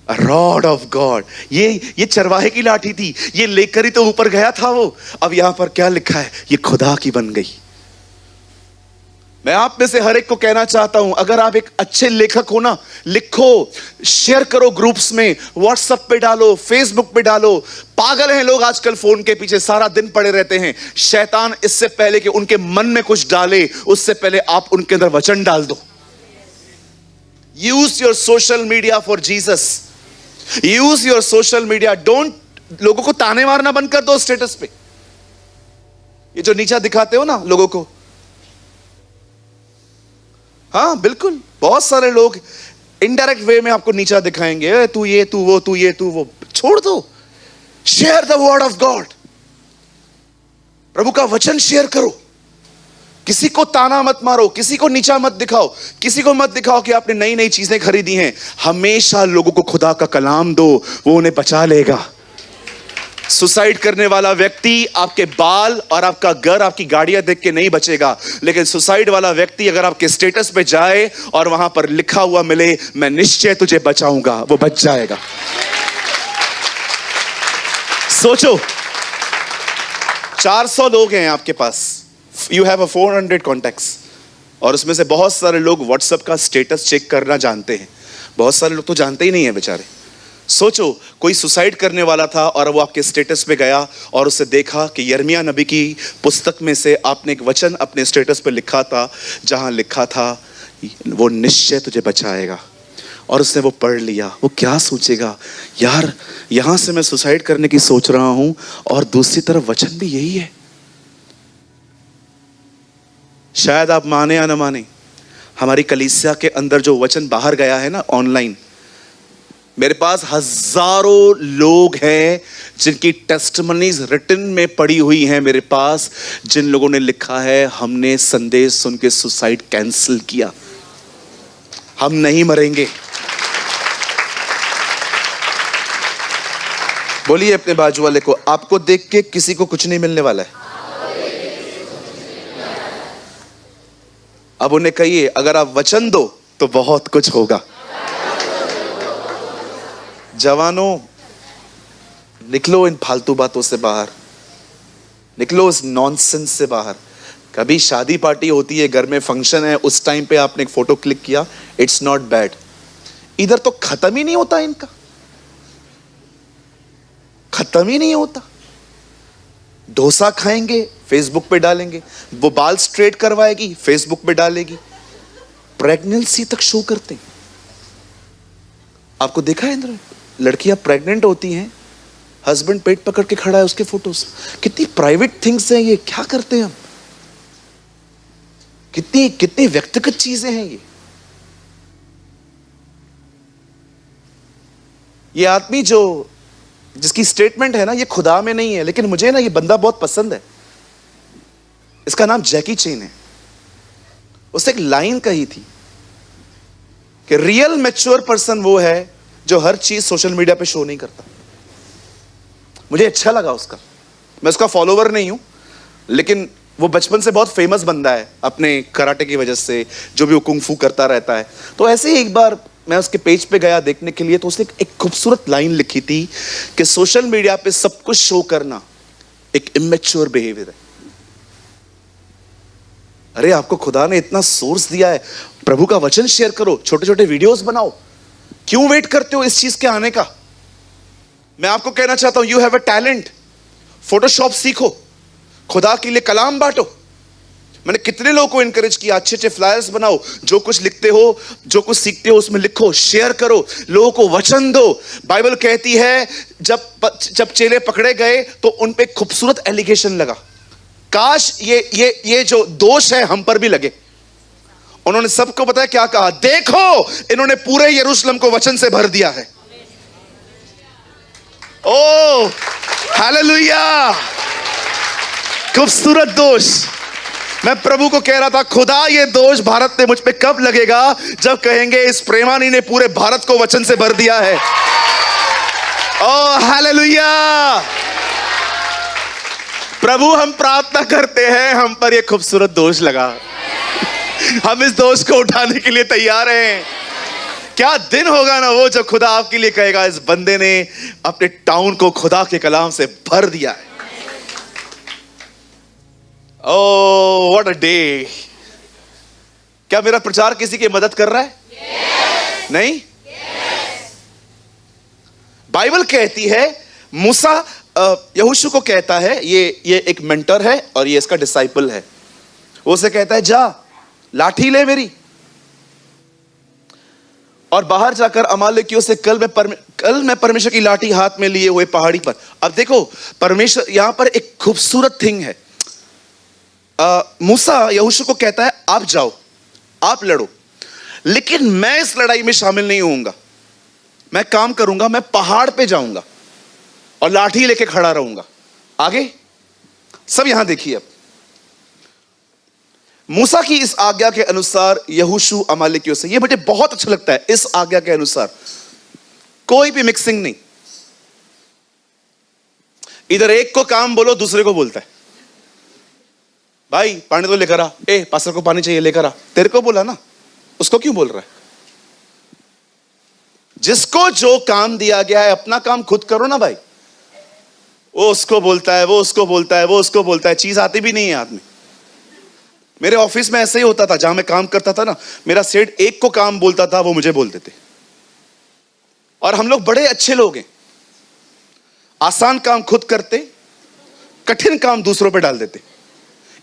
रॉड ऑफ गॉड, ये चरवाहे की लाठी थी, ये लेकर ही तो ऊपर गया था वो। अब यहां पर क्या लिखा है, ये खुदा की बन गई। मैं आप में से हर एक को कहना चाहता हूं, अगर आप एक अच्छे लेखक हो ना, लिखो, शेयर करो ग्रुप्स में, व्हाट्सएप पे डालो, फेसबुक पे डालो। पागल हैं लोग आजकल, फोन के पीछे सारा दिन पड़े रहते हैं। शैतान इससे पहले कि उनके मन में कुछ डाले, उससे पहले आप उनके अंदर वचन डाल दो। Use your social media for Jesus. Use your social media. Don't, लोगों को ताने मारना बंद कर दो स्टेटस पे। ये जो नीचा दिखाते हो ना लोगों को, हाँ बिल्कुल, बहुत सारे लोग इनडायरेक्ट वे में आपको नीचा दिखाएंगे, तू ये तू वो, तू ये तू वो। छोड़ दो, share the word of God. प्रभु का वचन शेयर करो। किसी को ताना मत मारो, किसी को नीचा मत दिखाओ, किसी को मत दिखाओ कि आपने नई नई चीजें खरीदी हैं। हमेशा लोगों को खुदा का कलाम दो, वो उन्हें बचा लेगा। सुसाइड करने वाला व्यक्ति आपके बाल और आपका घर, आपकी गाड़ियां देख के नहीं बचेगा, लेकिन सुसाइड वाला व्यक्ति अगर आपके स्टेटस पे जाए और वहां पर लिखा हुआ मिले, मैं निश्चय तुझे बचाऊंगा, वो बच जाएगा। सोचो, 400 लोग हैं आपके पास, यू हैव अ 400 कॉन्टैक्ट्स, और उसमें से बहुत सारे लोग व्हाट्सएप का स्टेटस चेक करना जानते हैं, बहुत सारे लोग तो जानते ही नहीं है बेचारे। सोचो, कोई सुसाइड करने वाला था और वो आपके स्टेटस पे गया और उससे देखा कि यिर्मयाह नबी की पुस्तक में से आपने एक वचन अपने स्टेटस पे लिखा था, जहां लिखा था वो निश्चय तुझे बचाएगा, और उसने वो पढ़ लिया। वो क्या सोचेगा, यार यहां से मैं सुसाइड करने की सोच रहा हूं और दूसरी तरफ वचन भी यही है। शायद आप माने या न माने, हमारी कलीसिया के अंदर जो वचन बाहर गया है ना ऑनलाइन, मेरे पास हजारों लोग हैं जिनकी टेस्टिमनीज रिटन में पड़ी हुई हैं मेरे पास, जिन लोगों ने लिखा है हमने संदेश सुन के सुसाइड कैंसिल किया, हम नहीं मरेंगे। बोलिए अपने बाजू वाले को, आपको देख के किसी को कुछ नहीं मिलने वाला है। अब उन्हें कहिए, अगर आप वचन दो तो बहुत कुछ होगा। जवानों, निकलो इन फालतू बातों से बाहर, निकलो इस नॉनसेंस से बाहर। कभी शादी पार्टी होती है, घर में फंक्शन है, उस टाइम पे आपने एक फोटो क्लिक किया, इट्स नॉट बैड। इधर तो खत्म ही नहीं होता इनका, खत्म ही नहीं होता। डोसा खाएंगे, फेसबुक पे डालेंगे, वो बाल स्ट्रेट करवाएगी, फेसबुक पे डालेगी, प्रेगनेंसी तक शो करते हैं। आपको देखा है इंद्र, लड़कियां प्रेग्नेंट होती हैं, हस्बैंड पेट पकड़ के खड़ा है, उसके फोटोज। कितनी प्राइवेट थिंग्स हैं ये, क्या करते हैं हम, कितनी कितनी व्यक्तिगत चीजें हैं ये। ये आदमी जो जिसकी स्टेटमेंट है ना, ये खुदा में नहीं है, लेकिन मुझे ना ये बंदा बहुत पसंद है। इसका नाम जैकी चेन है। उसने एक लाइन कही थी कि रियल मैच्योर पर्सन वो है जो हर चीज सोशल मीडिया पे शो नहीं करता। मुझे अच्छा लगा उसका। मैं उसका फॉलोवर नहीं हूं, लेकिन वो बचपन से बहुत फेमस बंदा है अपने कराटे की वजह से, जो भी वो कुंग-फू करता रहता है। तो ऐसे ही एक बार मैं उसके पेज पे गया देखने के लिए, तो उसने एक खूबसूरत लाइन लिखी थी कि सोशल मीडिया पे सब कुछ शो करना एक इमेच्योर बिहेवियर है। अरे आपको खुदा ने इतना सोर्स दिया है, प्रभु का वचन शेयर करो, छोटे छोटे वीडियोस बनाओ, क्यों वेट करते हो इस चीज के आने का। मैं आपको कहना चाहता हूं, you have a talent, Photoshop सीखो, खुदा के लिए कलाम बांटो। मैंने कितने लोगों को इंकरेज किया, अच्छे अच्छे फ्लायर्स बनाओ, जो कुछ लिखते हो, जो कुछ सीखते हो उसमें लिखो, शेयर करो, लोगों को वचन दो। बाइबल कहती है जब चेले पकड़े गए तो उन पे खूबसूरत एलिगेशन लगा, काश ये जो दोष है हम पर भी लगे। उन्होंने सबको पता है क्या कहा, देखो इन्होंने पूरे यरूशलेम को वचन से भर दिया है। ओ हालेलुया, खूबसूरत दोष। मैं प्रभु को कह रहा था, खुदा ये दोष भारत में मुझ पे कब लगेगा, जब कहेंगे इस प्रेमानी ने पूरे भारत को वचन से भर दिया है। ओ हालेलुया। प्रभु हम प्रार्थना करते हैं, हम पर ये खूबसूरत दोष लगा, हम इस दोष को उठाने के लिए तैयार हैं। क्या दिन होगा ना वो, जब खुदा आपके लिए कहेगा, इस बंदे ने अपने टाउन को खुदा के कलाम से भर दिया है। Oh what a day. क्या मेरा प्रचार किसी की मदद कर रहा है? yes. नहीं? yes. बाइबल कहती है, मूसा यहोशू को कहता है, ये एक मेंटर है और ये इसका डिसाइपल है। वो उसे कहता है, जा लाठी ले मेरी और बाहर जाकर अमालेकियों से कल मैं परमेश्वर की लाठी हाथ में लिए हुए पहाड़ी पर। अब देखो, परमेश्वर यहां पर एक खूबसूरत थिंग है। मूसा यहोशू को कहता है, आप जाओ, आप लड़ो, लेकिन मैं इस लड़ाई में शामिल नहीं होऊंगा। मैं काम करूंगा, मैं पहाड़ पे जाऊंगा और लाठी लेके खड़ा रहूंगा। आगे सब यहां देखिए। अब मूसा की इस आज्ञा के अनुसार यहोशू अमालेकियों से, ये मुझे बहुत अच्छा लगता है, इस आज्ञा के अनुसार कोई भी मिक्सिंग नहीं। इधर एक को काम बोलो, दूसरे को बोलता है, भाई पानी तो लेकर आ, पास्टर को पानी चाहिए लेकर आ। तेरे को बोला ना, उसको क्यों बोल रहा है? जिसको जो काम दिया गया है, अपना काम खुद करो ना भाई। वो उसको बोलता है, वो उसको बोलता है, वो उसको बोलता है, चीज आती भी नहीं है हाथ में। मेरे ऑफिस में ऐसे ही होता था, जहां मैं काम करता था ना, मेरा सेठ एक को काम बोलता था, वो मुझे बोलते थे। और हम लोग बड़े अच्छे लोग हैं, आसान काम खुद करते, कठिन काम दूसरों पे डाल देते।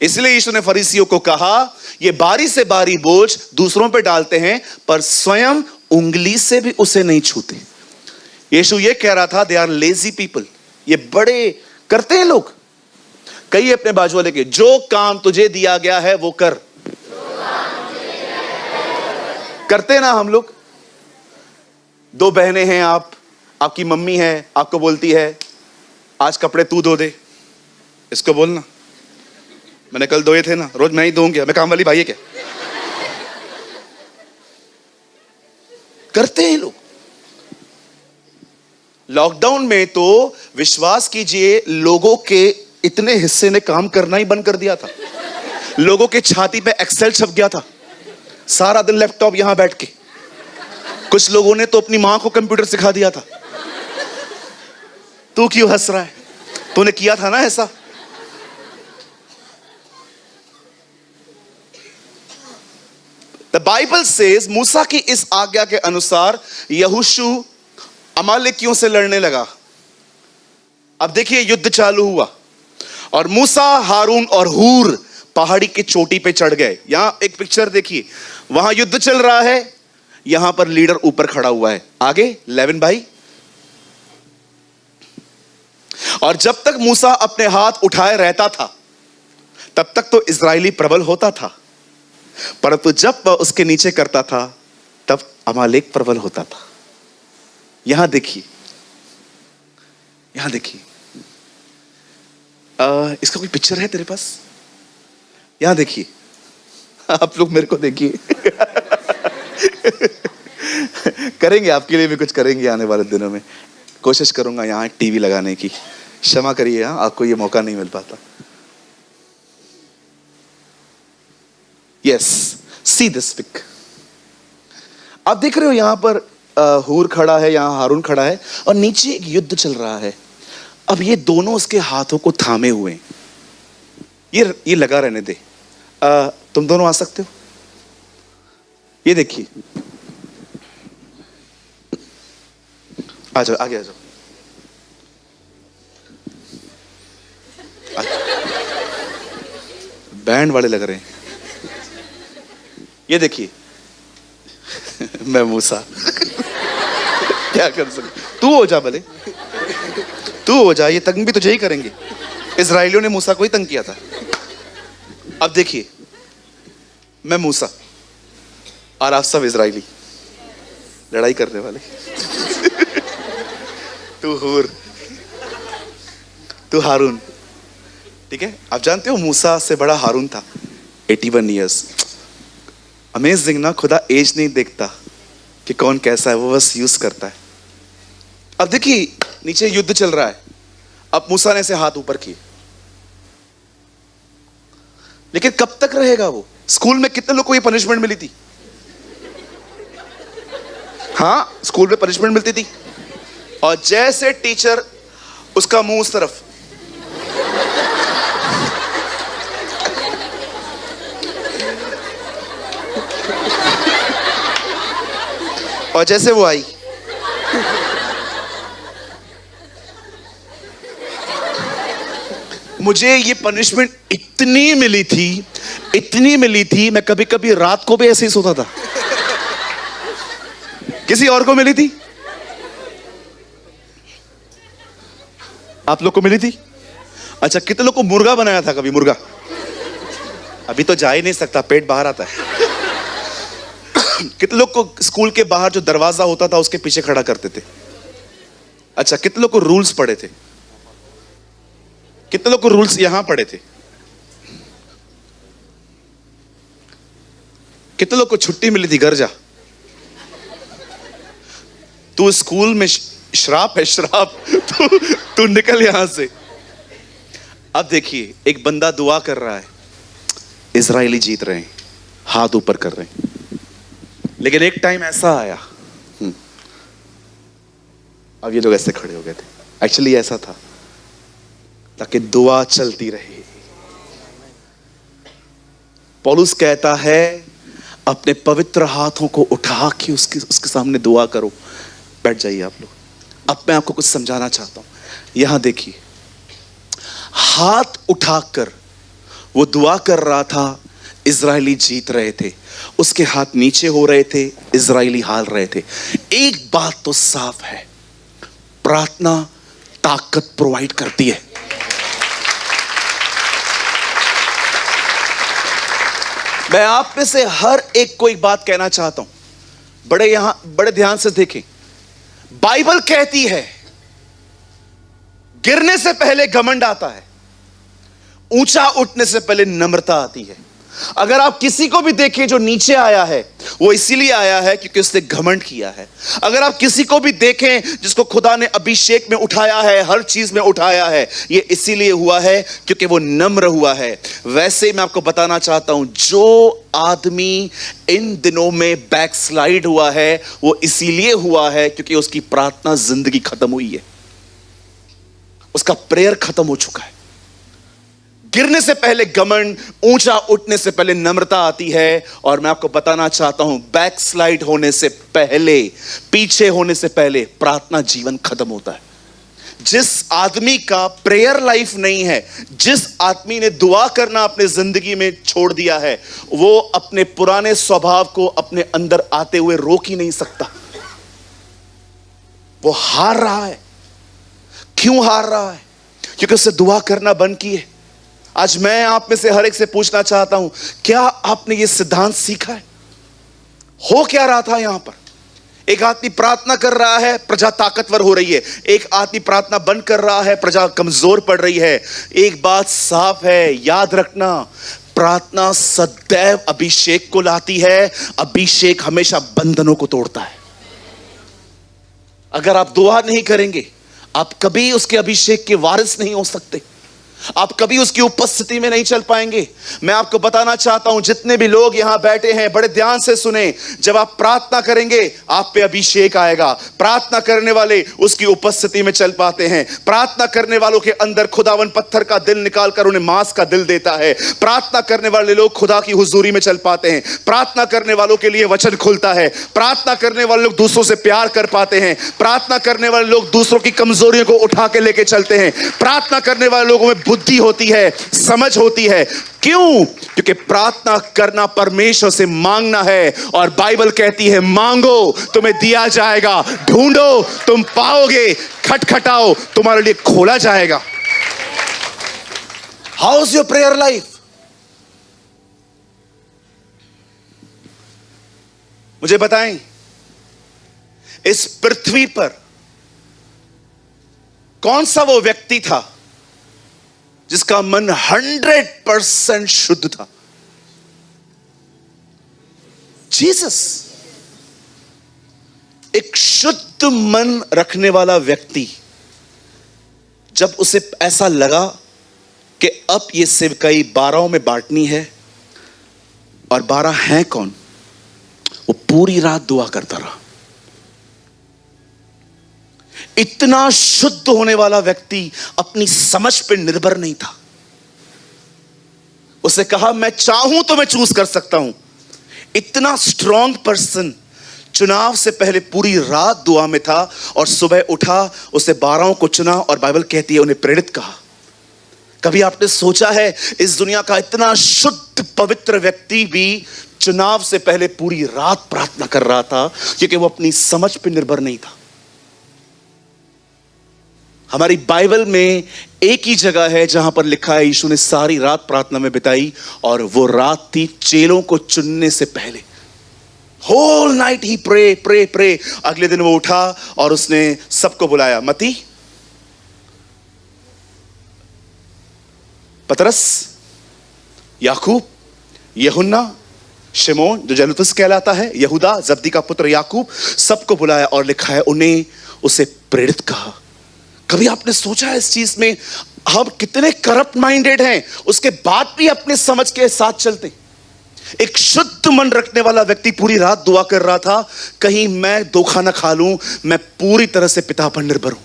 इसलिए यीशु ने फरीसियों को कहा, ये बारी से बारी बोझ दूसरों पे डालते हैं, पर स्वयं उंगली से भी उसे नहीं छूते। यीशु ये कह रहा था, दे आर लेजी पीपल। ये बड़े करते हैं लोग। कहिए अपने बाजू वाले के, जो काम तुझे दिया गया है वो कर। करते ना हम लोग। दो बहनें हैं, आपकी मम्मी है, आपको बोलती है, आज कपड़े तू धो दे। इसको बोलना, मैंने कल धोए थे ना, रोज मैं ही धोऊंगी, मैं काम वाली भाई है क्या? करते हैं लोग। लॉकडाउन में तो विश्वास कीजिए, लोगों के इतने हिस्से ने काम करना ही बंद कर दिया था। लोगों के छाती पे एक्सेल छप गया था, सारा दिन लैपटॉप यहां बैठ के। कुछ लोगों ने तो अपनी मां को कंप्यूटर सिखा दिया था। तू क्यों हंस रहा है? तूने किया था ना ऐसा। बाइबल सेज मूसा की इस आज्ञा के अनुसार यहोशू अमालेकियों से लड़ने लगा। अब देखिए युद्ध चालू हुआ और मूसा, हारून और हूर पहाड़ी की चोटी पे चढ़ गए। यहां एक पिक्चर देखिए, वहां युद्ध चल रहा है, यहां पर लीडर ऊपर खड़ा हुआ है। आगे 11 भाई। और जब तक मूसा अपने हाथ उठाए रहता था तब तक तो इजरायली प्रबल होता था, परंतु जब वह उसके नीचे करता था तब अमालेक प्रबल होता था। यहां देखिए, यहां देखिए, इसका कोई पिक्चर है तेरे पास? यहां देखिए, आप लोग मेरे को देखिए। करेंगे, आपके लिए भी कुछ करेंगे आने वाले दिनों में। कोशिश करूंगा यहां टीवी लगाने की, क्षमा करिए, आपको ये मौका नहीं मिल पाता। Yes, see this pic. आप देख रहे हो यहां पर हूर खड़ा है, यहां हारून खड़ा है और नीचे एक युद्ध चल रहा है। अब ये दोनों उसके हाथों को थामे हुए हैं। ये लगा रहने दे। तुम दोनों आ सकते हो? ये देखिए, आ जाओ, आगे आ जाओ। बैंड वाले लग रहे हैं। ये देखिए, मैं मूसा। क्या कर सकते? तू हो जा, भले तू हो जा, ये तंग भी तुझे ही करेंगे। इजराइलियों ने मूसा को ही तंग किया था। अब देखिए, मैं मूसा और आप सब इजराइली लड़ाई करने वाले। तू हूर, तू हारून, ठीक है? आप जानते हो मूसा से बड़ा हारून था, 81 ईयर्स। अमेजिंग ना, खुदा एज नहीं देखता कि कौन कैसा है, वो बस यूज करता है। अब देखिए, नीचे युद्ध चल रहा है। अब मूसा ने ऐसे हाथ ऊपर किए, लेकिन कब तक रहेगा वो? स्कूल में कितने लोग को ये पनिशमेंट मिली थी? हाँ, स्कूल में पनिशमेंट मिलती थी और जैसे टीचर उसका मुंह उस तरफ, और जैसे वो आई, मुझे ये पनिशमेंट इतनी मिली थी, मैं कभी कभी रात को भी ऐसे ही सोता था। किसी और को मिली थी? आप लोग को मिली थी? अच्छा, कितने लोग को मुर्गा बनाया था कभी? मुर्गा अभी तो जा ही नहीं सकता, पेट बाहर आता है। कितने लोग को स्कूल के बाहर जो दरवाजा होता था उसके पीछे खड़ा करते थे? अच्छा, कितने लोग को रूल्स पढ़े थे? कितने लोग को रूल्स यहां पढ़े थे? कितने लोग को छुट्टी मिली थी, घर जा? तू स्कूल में श्राप है, श्राप। तू निकल यहां से। अब देखिए, एक बंदा दुआ कर रहा है, इजरायली जीत रहे हैं, हाथ ऊपर कर रहे हैं। लेकिन एक टाइम ऐसा आया, अब ये लोग ऐसे खड़े हो गए थे। एक्चुअली ऐसा था ताकि दुआ चलती रहे। पौलुस कहता है, अपने पवित्र हाथों को उठा के उसके सामने दुआ करो। बैठ जाइए आप लोग। अब मैं आपको कुछ समझाना चाहता हूं। यहां देखिए, हाथ उठाकर वो दुआ कर रहा था, इजरायली जीत रहे थे। उसके हाथ नीचे हो रहे थे, इजरायली हार रहे थे। एक बात तो साफ है, प्रार्थना ताकत प्रोवाइड करती है। मैं आप में से हर एक को एक बात कहना चाहता हूं, बड़े ध्यान से देखें। बाइबल कहती है, गिरने से पहले घमंड आता है, ऊंचा उठने से पहले नम्रता आती है। अगर आप किसी को भी देखें जो नीचे आया है, वो इसीलिए आया है क्योंकि उसने घमंड किया है। अगर आप किसी को भी देखें जिसको खुदा ने अभिषेक में उठाया है, हर चीज में उठाया है, ये इसीलिए हुआ है क्योंकि वो नम्र हुआ है। वैसे मैं आपको बताना चाहता हूं, जो आदमी इन दिनों में बैकस्लाइड हुआ है, वो इसीलिए हुआ है क्योंकि उसकी प्रार्थना जिंदगी खत्म हुई है, उसका प्रेयर खत्म हो चुका है। गिरने से पहले घमंड, ऊंचा उठने से पहले नम्रता आती है। और मैं आपको बताना चाहता हूं, बैकस्लाइड होने से पहले, पीछे होने से पहले प्रार्थना जीवन खत्म होता है। जिस आदमी का प्रेयर लाइफ नहीं है, जिस आदमी ने दुआ करना अपने जिंदगी में छोड़ दिया है, वो अपने पुराने स्वभाव को अपने अंदर आते हुए रोक ही नहीं सकता। वो हार रहा है। क्यों हार रहा है? क्योंकि उससे दुआ करना बंद किए। आज मैं आप में से हर एक से पूछना चाहता हूं, क्या आपने ये सिद्धांत सीखा है? हो क्या रहा था यहां पर? एक आदमी प्रार्थना कर रहा है, प्रजा ताकतवर हो रही है। एक आदमी प्रार्थना बंद कर रहा है, प्रजा कमजोर पड़ रही है। एक बात साफ है, याद रखना, प्रार्थना सदैव अभिषेक को लाती है। अभिषेक हमेशा बंधनों को तोड़ता है। अगर आप दुआ नहीं करेंगे, आप कभी उसके अभिषेक के वारिस नहीं हो सकते। आप कभी उसकी उपस्थिति में नहीं चल पाएंगे। मैं आपको बताना चाहता हूं, जितने भी लोग यहां बैठे हैं, बड़े ध्यान से सुने। जब आप प्रार्थना करेंगे, आप पे अभिषेक आएगा। प्रार्थना करने वाले उसकी उपस्थिति में चल पाते हैं। प्रार्थना करने वालों के अंदर खुदावन पत्थर का दिल निकालकर उन्हें मांस का दिल देता है। प्रार्थना करने वाले लोग खुदा की हुजूरी में चल पाते हैं। प्रार्थना करने वालों के लिए वचन खुलता है। प्रार्थना करने वाले लोग दूसरों से प्यार कर पाते हैं। प्रार्थना करने वाले लोग दूसरों की कमजोरियों को उठा के लेके चलते हैं। प्रार्थना करने वाले लोगों में बुद्धि होती है, समझ होती है। क्यों? क्योंकि प्रार्थना करना परमेश्वर से मांगना है। और बाइबल कहती है, मांगो तुम्हें दिया जाएगा, ढूंढो तुम पाओगे, खटखटाओ तुम्हारे लिए खोला जाएगा। How is your prayer life? मुझे बताएं, इस पृथ्वी पर कौन सा वो व्यक्ति था जिसका मन 100% शुद्ध था? जीसस। एक शुद्ध मन रखने वाला व्यक्ति, जब उसे ऐसा लगा कि अब ये सेवकाई 12 में बांटनी है, और 12 हैं कौन, वो पूरी रात दुआ करता रहा। इतना शुद्ध होने वाला व्यक्ति अपनी समझ पर निर्भर नहीं था। उसे कहा, मैं चाहूं तो मैं चूज कर सकता हूं। इतना स्ट्रांग पर्सन चुनाव से पहले पूरी रात दुआ में था, और सुबह उठा, उसे 12 को चुना, और बाइबल कहती है उन्हें प्रेरित कहा। कभी आपने सोचा है, इस दुनिया का इतना शुद्ध पवित्र व्यक्ति भी चुनाव से पहले पूरी रात प्रार्थना कर रहा था, क्योंकि वो अपनी समझ पर निर्भर नहीं था। हमारी बाइबल में एक ही जगह है जहां पर लिखा है, यीशु ने सारी रात प्रार्थना में बिताई, और वो रात थी चेलों को चुनने से पहले। होल नाइट ही प्रे प्रे प्रे। अगले दिन वो उठा और उसने सबको बुलाया। मती, पतरस, याकूब, यूहन्ना, शिमोन जो जलूतुस कहलाता है, यहूदा जब्दी का पुत्र याकूब, सबको बुलाया, और लिखा है उन्हें उसे प्रेरित कहा। कभी आपने सोचा है इस चीज में, हम कितने करप्ट माइंडेड हैं, उसके बाद भी अपने समझ के साथ चलते। एक शुद्ध मन रखने वाला व्यक्ति पूरी रात दुआ कर रहा था, कहीं मैं धोखा ना खा लूं, मैं पूरी तरह से पिता पर निर्भर हूं।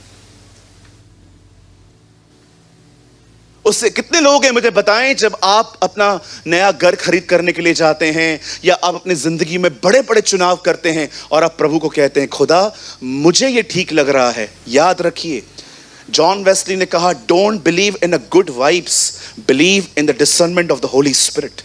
उससे कितने लोग हैं, मुझे बताएं, जब आप अपना नया घर खरीद करने के लिए जाते हैं, या आप अपनी जिंदगी में बड़े बड़े चुनाव करते हैं, और आप प्रभु को कहते हैं, खुदा मुझे ये ठीक लग रहा है। याद रखिए, जॉन वेस्ली ने कहा, don't believe in a good vibes, believe in the discernment of the Holi spirit.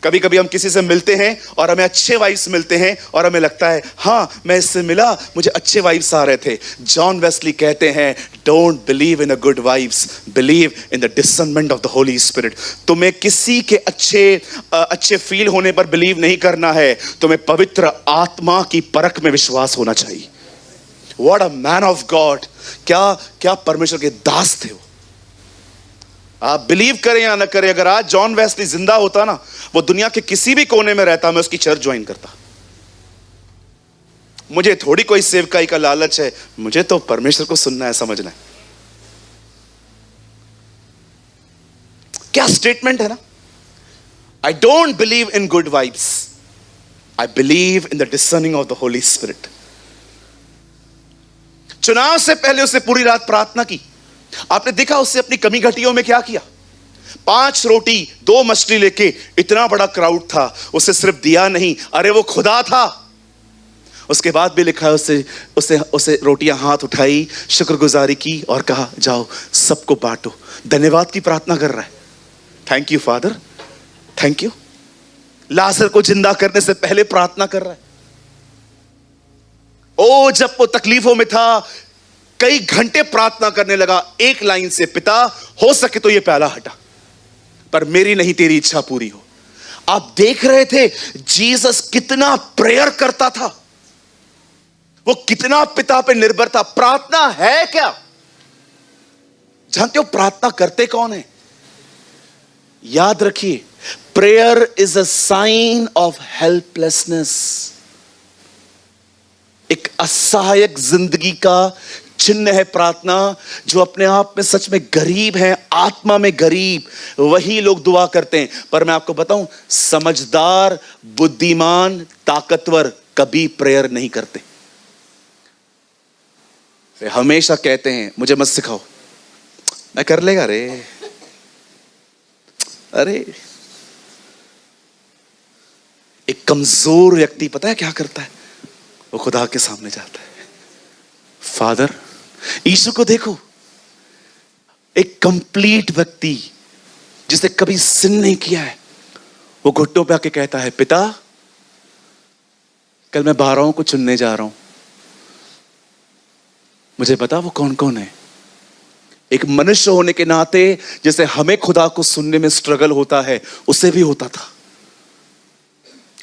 कभी कभी हम किसी से मिलते हैं और हमें अच्छे वाइब्स मिलते हैं, और हमें लगता है, हाँ मैं इससे मिला, मुझे अच्छे वाइब्स आ रहे थे। जॉन वेस्ली कहते हैं, don't believe in a good vibes, believe in the discernment of the Holi spirit. तुम्हें किसी के अच्छे फील होने पर बिलीव नहीं करना है, तुम्हें पवित्र आत्मा की परख में विश्वास होना चाहिए। What a man of God! क्या परमेश्वर के दास थे वो। आप बिलीव करें या ना करें, अगर आज जॉन वेस्ली जिंदा होता ना, वो दुनिया के किसी भी कोने में रहता, मैं उसकी चर्च ज्वाइन करता। मुझे थोड़ी कोई सेवकाई का लालच है, मुझे तो परमेश्वर को सुनना है, समझना है। क्या स्टेटमेंट है ना, I don't believe in good vibes, I believe in the discerning of the Holi spirit. चुनाव से पहले उसने पूरी रात प्रार्थना की। आपने देखा उससे अपनी कमी घटियों में क्या किया। 5 रोटी 2 मछली लेके इतना बड़ा क्राउड था, उसे सिर्फ दिया नहीं, अरे वो खुदा था। उसके बाद भी लिखा है उसे उसे उसे रोटियां हाथ उठाई, शुक्रगुजारी की और कहा जाओ सबको बांटो। धन्यवाद की प्रार्थना कर रहा है। Thank you father, thank you. लाजर को जिंदा करने से पहले प्रार्थना कर रहा है। ओ जब वो तकलीफों में था, कई घंटे प्रार्थना करने लगा एक लाइन से, पिता हो सके तो ये प्याला हटा, पर मेरी नहीं तेरी इच्छा पूरी हो। आप देख रहे थे जीसस कितना प्रेयर करता था, वो कितना पिता पे निर्भर था। प्रार्थना है क्या? जानते हो प्रार्थना करते कौन है? याद रखिए, prayer is a sign of helplessness. एक असहायक जिंदगी का चिन्ह है प्रार्थना। जो अपने आप में सच में गरीब है, आत्मा में गरीब, वही लोग दुआ करते हैं। पर मैं आपको बताऊं, समझदार, बुद्धिमान, ताकतवर कभी प्रेयर नहीं करते। वे हमेशा कहते हैं मुझे मत सिखाओ, मैं कर लेगा रे। अरे एक कमजोर व्यक्ति पता है क्या करता है? वो खुदा के सामने जाता है। फादर, यीशु को देखो, एक कंप्लीट व्यक्ति जिसे कभी सिन नहीं किया है, वो घुटनों पे आके कहता है पिता कल मैं 12 को चुनने जा रहा हूं, मुझे बता वो कौन कौन है। एक मनुष्य होने के नाते जैसे हमें खुदा को सुनने में स्ट्रगल होता है, उसे भी होता था।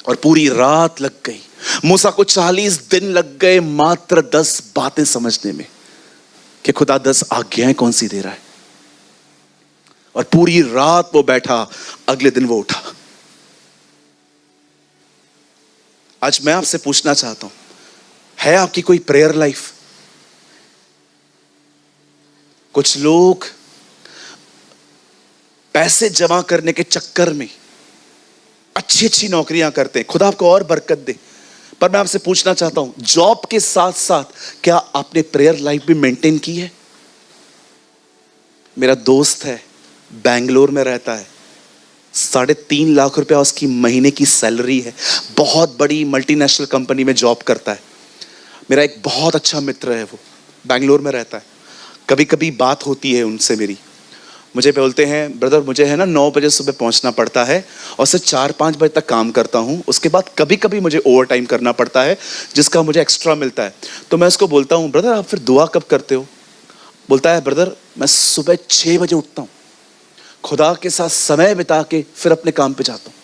और पूरी रात लग गई। मूसा को 40 दिन लग गए मात्र 10 बातें समझने में कि खुदा 10 आज्ञाएं कौन सी दे रहा है। और पूरी रात वो बैठा, अगले दिन वो उठा। आज मैं आपसे पूछना चाहता हूं, है आपकी कोई प्रेयर लाइफ? कुछ लोग पैसे जमा करने के चक्कर में अच्छी अच्छी नौकरियां करते हैं, खुदा आपको और बरकत दे। पर मैं आपसे पूछना चाहता हूं, जॉब के साथ साथ क्या आपने प्रेयर लाइफ भी मेंटेन की है? मेरा दोस्त है, बेंगलोर में रहता है, 3.5 लाख रुपया उसकी महीने की सैलरी है, बहुत बड़ी मल्टीनेशनल कंपनी में जॉब करता है। मेरा एक बहुत अच्छा मित्र है, वो बेंगलोर में रहता है। कभी कभी बात होती है उनसे मेरी, मुझे बोलते हैं ब्रदर मुझे है ना 9 बजे सुबह पहुंचना पड़ता है और सिर्फ 4-5 बजे तक काम करता हूं, उसके बाद कभी कभी मुझे ओवर टाइम करना पड़ता है जिसका मुझे एक्स्ट्रा मिलता है। तो मैं उसको बोलता हूं ब्रदर आप फिर दुआ कब करते हो? बोलता है ब्रदर मैं सुबह 6 बजे उठता हूं, खुदा के साथ समय बिता के फिर अपने काम पे जाता हूं।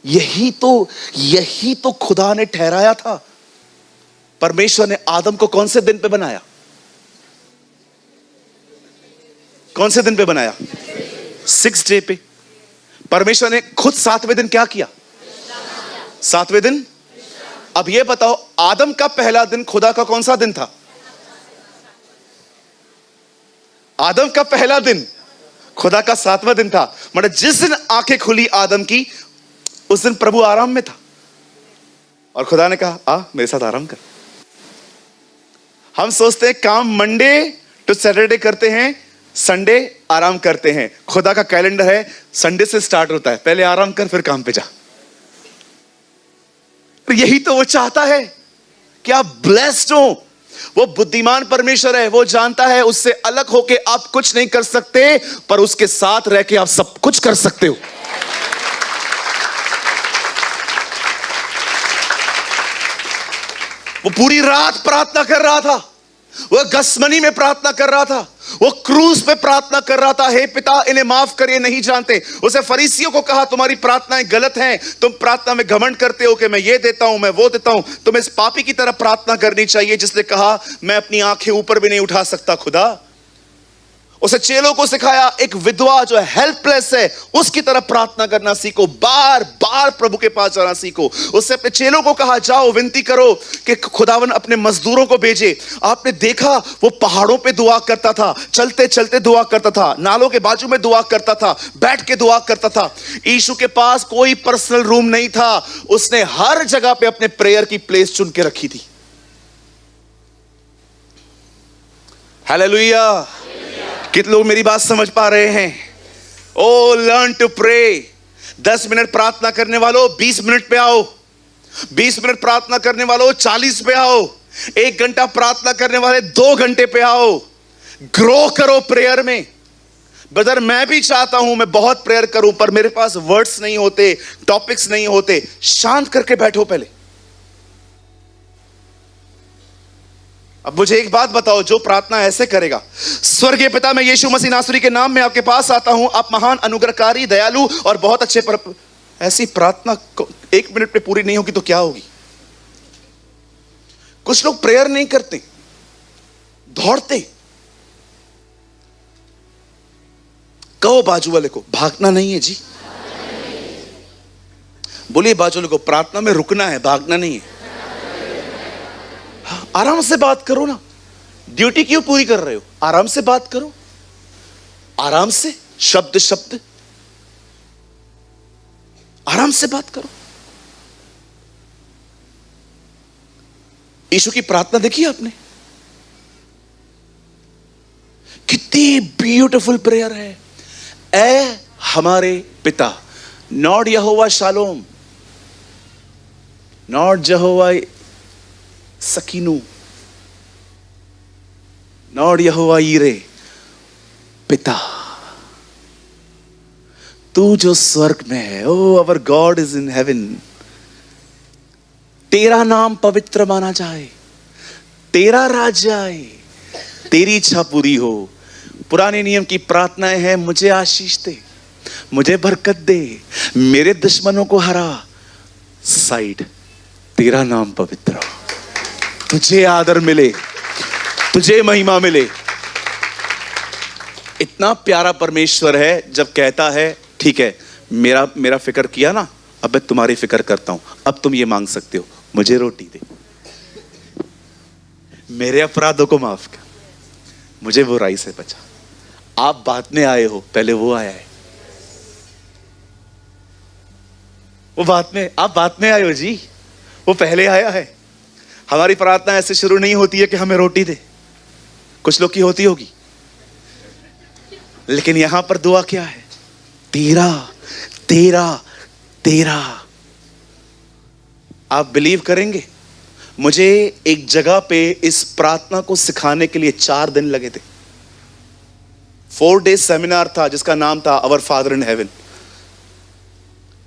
यही तो खुदा ने ठहराया था। परमेश्वर ने आदम को कौन से दिन पे बनाया? कौन से दिन पे बनाया? 6 डे पे। परमेश्वर ने खुद 7वें दिन क्या किया? 7वें दिन। अब ये बताओ आदम का पहला दिन खुदा का कौन सा दिन था? आदम का पहला दिन खुदा का 7वां दिन था। मतलब जिस दिन आंखें खुली आदम की, उस दिन प्रभु आराम में था और खुदा ने कहा आ मेरे साथ आराम कर। हम सोचते हैं काम मंडे टू सैटरडे करते हैं, संडे आराम करते हैं। खुदा का कैलेंडर है संडे से स्टार्ट होता है, पहले आराम कर फिर काम पे जा। यही तो वो चाहता है कि आप ब्लेस्ड हो। वो बुद्धिमान परमेश्वर है, वो जानता है उससे अलग होके आप कुछ नहीं कर सकते, पर उसके साथ रह के आप सब कुछ कर सकते हो। वो पूरी रात प्रार्थना कर रहा था, वो गसमनी में प्रार्थना कर रहा था, वो क्रूज पे प्रार्थना कर रहा था, हे पिता इन्हें माफ कर ये नहीं जानते। उसे फरीसियों को कहा तुम्हारी प्रार्थनाएं गलत हैं, तुम प्रार्थना में घमंड करते हो कि मैं ये देता हूं मैं वो देता हूं, तुम्हें इस पापी की तरह प्रार्थना करनी चाहिए जिसने कहा मैं अपनी आंखें ऊपर भी नहीं उठा सकता खुदा। उसे चेलों को सिखाया एक विधवा जो हेल्पलेस है उसकी तरह प्रार्थना करना सीखो, बार बार प्रभु के पास जाना सीखो। उससे अपने चेलों को कहा जाओ विनती करो कि खुदावन अपने मजदूरों को भेजे। आपने देखा वो पहाड़ों पे दुआ करता था, चलते चलते दुआ करता था, नालों के बाजू में दुआ करता था, बैठ के दुआ करता था। यीशु के पास कोई पर्सनल रूम नहीं था, उसने हर जगह पे अपने प्रेयर की प्लेस चुन के रखी थी। हालेलुया। कितने लोग मेरी बात समझ पा रहे हैं? ओ लर्न टू प्रे। 10 मिनट प्रार्थना करने वालों 20 मिनट पे आओ। 20 मिनट प्रार्थना करने वालों 40 पे आओ। 1 घंटा प्रार्थना करने वाले 2 घंटे पे आओ। ग्रो करो प्रेयर में। ब्रदर मैं भी चाहता हूं मैं बहुत प्रेयर करूं, पर मेरे पास वर्ड्स नहीं होते, टॉपिक्स नहीं होते। शांत करके बैठो पहले। अब मुझे एक बात बताओ, जो प्रार्थना ऐसे करेगा, स्वर्गीय पिता मैं यीशु मसीह नासरी के नाम में आपके पास आता हूं, आप महान अनुग्रहकारी दयालु और बहुत अच्छे ऐसी प्रार्थना 1 मिनट में पूरी नहीं होगी तो क्या होगी? कुछ लोग प्रेयर नहीं करते, दौड़ते। कहो बाजू वाले को, भागना नहीं है जी। बोलिए बाजू वाले को, प्रार्थना में रुकना है, भागना नहीं है। आराम से बात करो ना। ड्यूटी क्यों पूरी कर रहे हो? आराम से बात करो, आराम से, शब्द शब्द, आराम से बात करो। यीशु की प्रार्थना देखी आपने? कितनी ब्यूटीफुल प्रेयर है। ऐ हमारे पिता, नॉट यहोवा शालोम, नॉट यहोवा सकीनू, नॉट यहोवा ईरे, पिता तू जो स्वर्ग में है। Oh our God is in heaven. तेरा नाम पवित्र माना जाए, तेरा राज्य आए, तेरी इच्छा पूरी हो। पुराने नियम की प्रार्थनाएं हैं, मुझे आशीष दे, मुझे बरकत दे, मेरे दुश्मनों को हरा। साइड, तेरा नाम पवित्र हो, तुझे आदर मिले, तुझे महिमा मिले। इतना प्यारा परमेश्वर है जब कहता है ठीक है, मेरा फिक्र किया ना, अब मैं तुम्हारी फिक्र करता हूं, अब तुम ये मांग सकते हो, मुझे रोटी दे, मेरे अपराधों को माफ कर, मुझे बुराई से बचा। आप बाद में आए हो, पहले वो आया है। वो बाद में, आप बाद में आए हो जी, वो पहले आया है। हमारी प्रार्थना ऐसे शुरू नहीं होती है कि हमें रोटी दे, कुछ लोग की होती होगी, लेकिन यहां पर दुआ क्या है? तेरा तेरा तेरा। आप बिलीव करेंगे, मुझे एक जगह पे इस प्रार्थना को सिखाने के लिए 4 दिन लगे थे। 4 डेज सेमिनार था जिसका नाम था अवर फादर इन हेवन।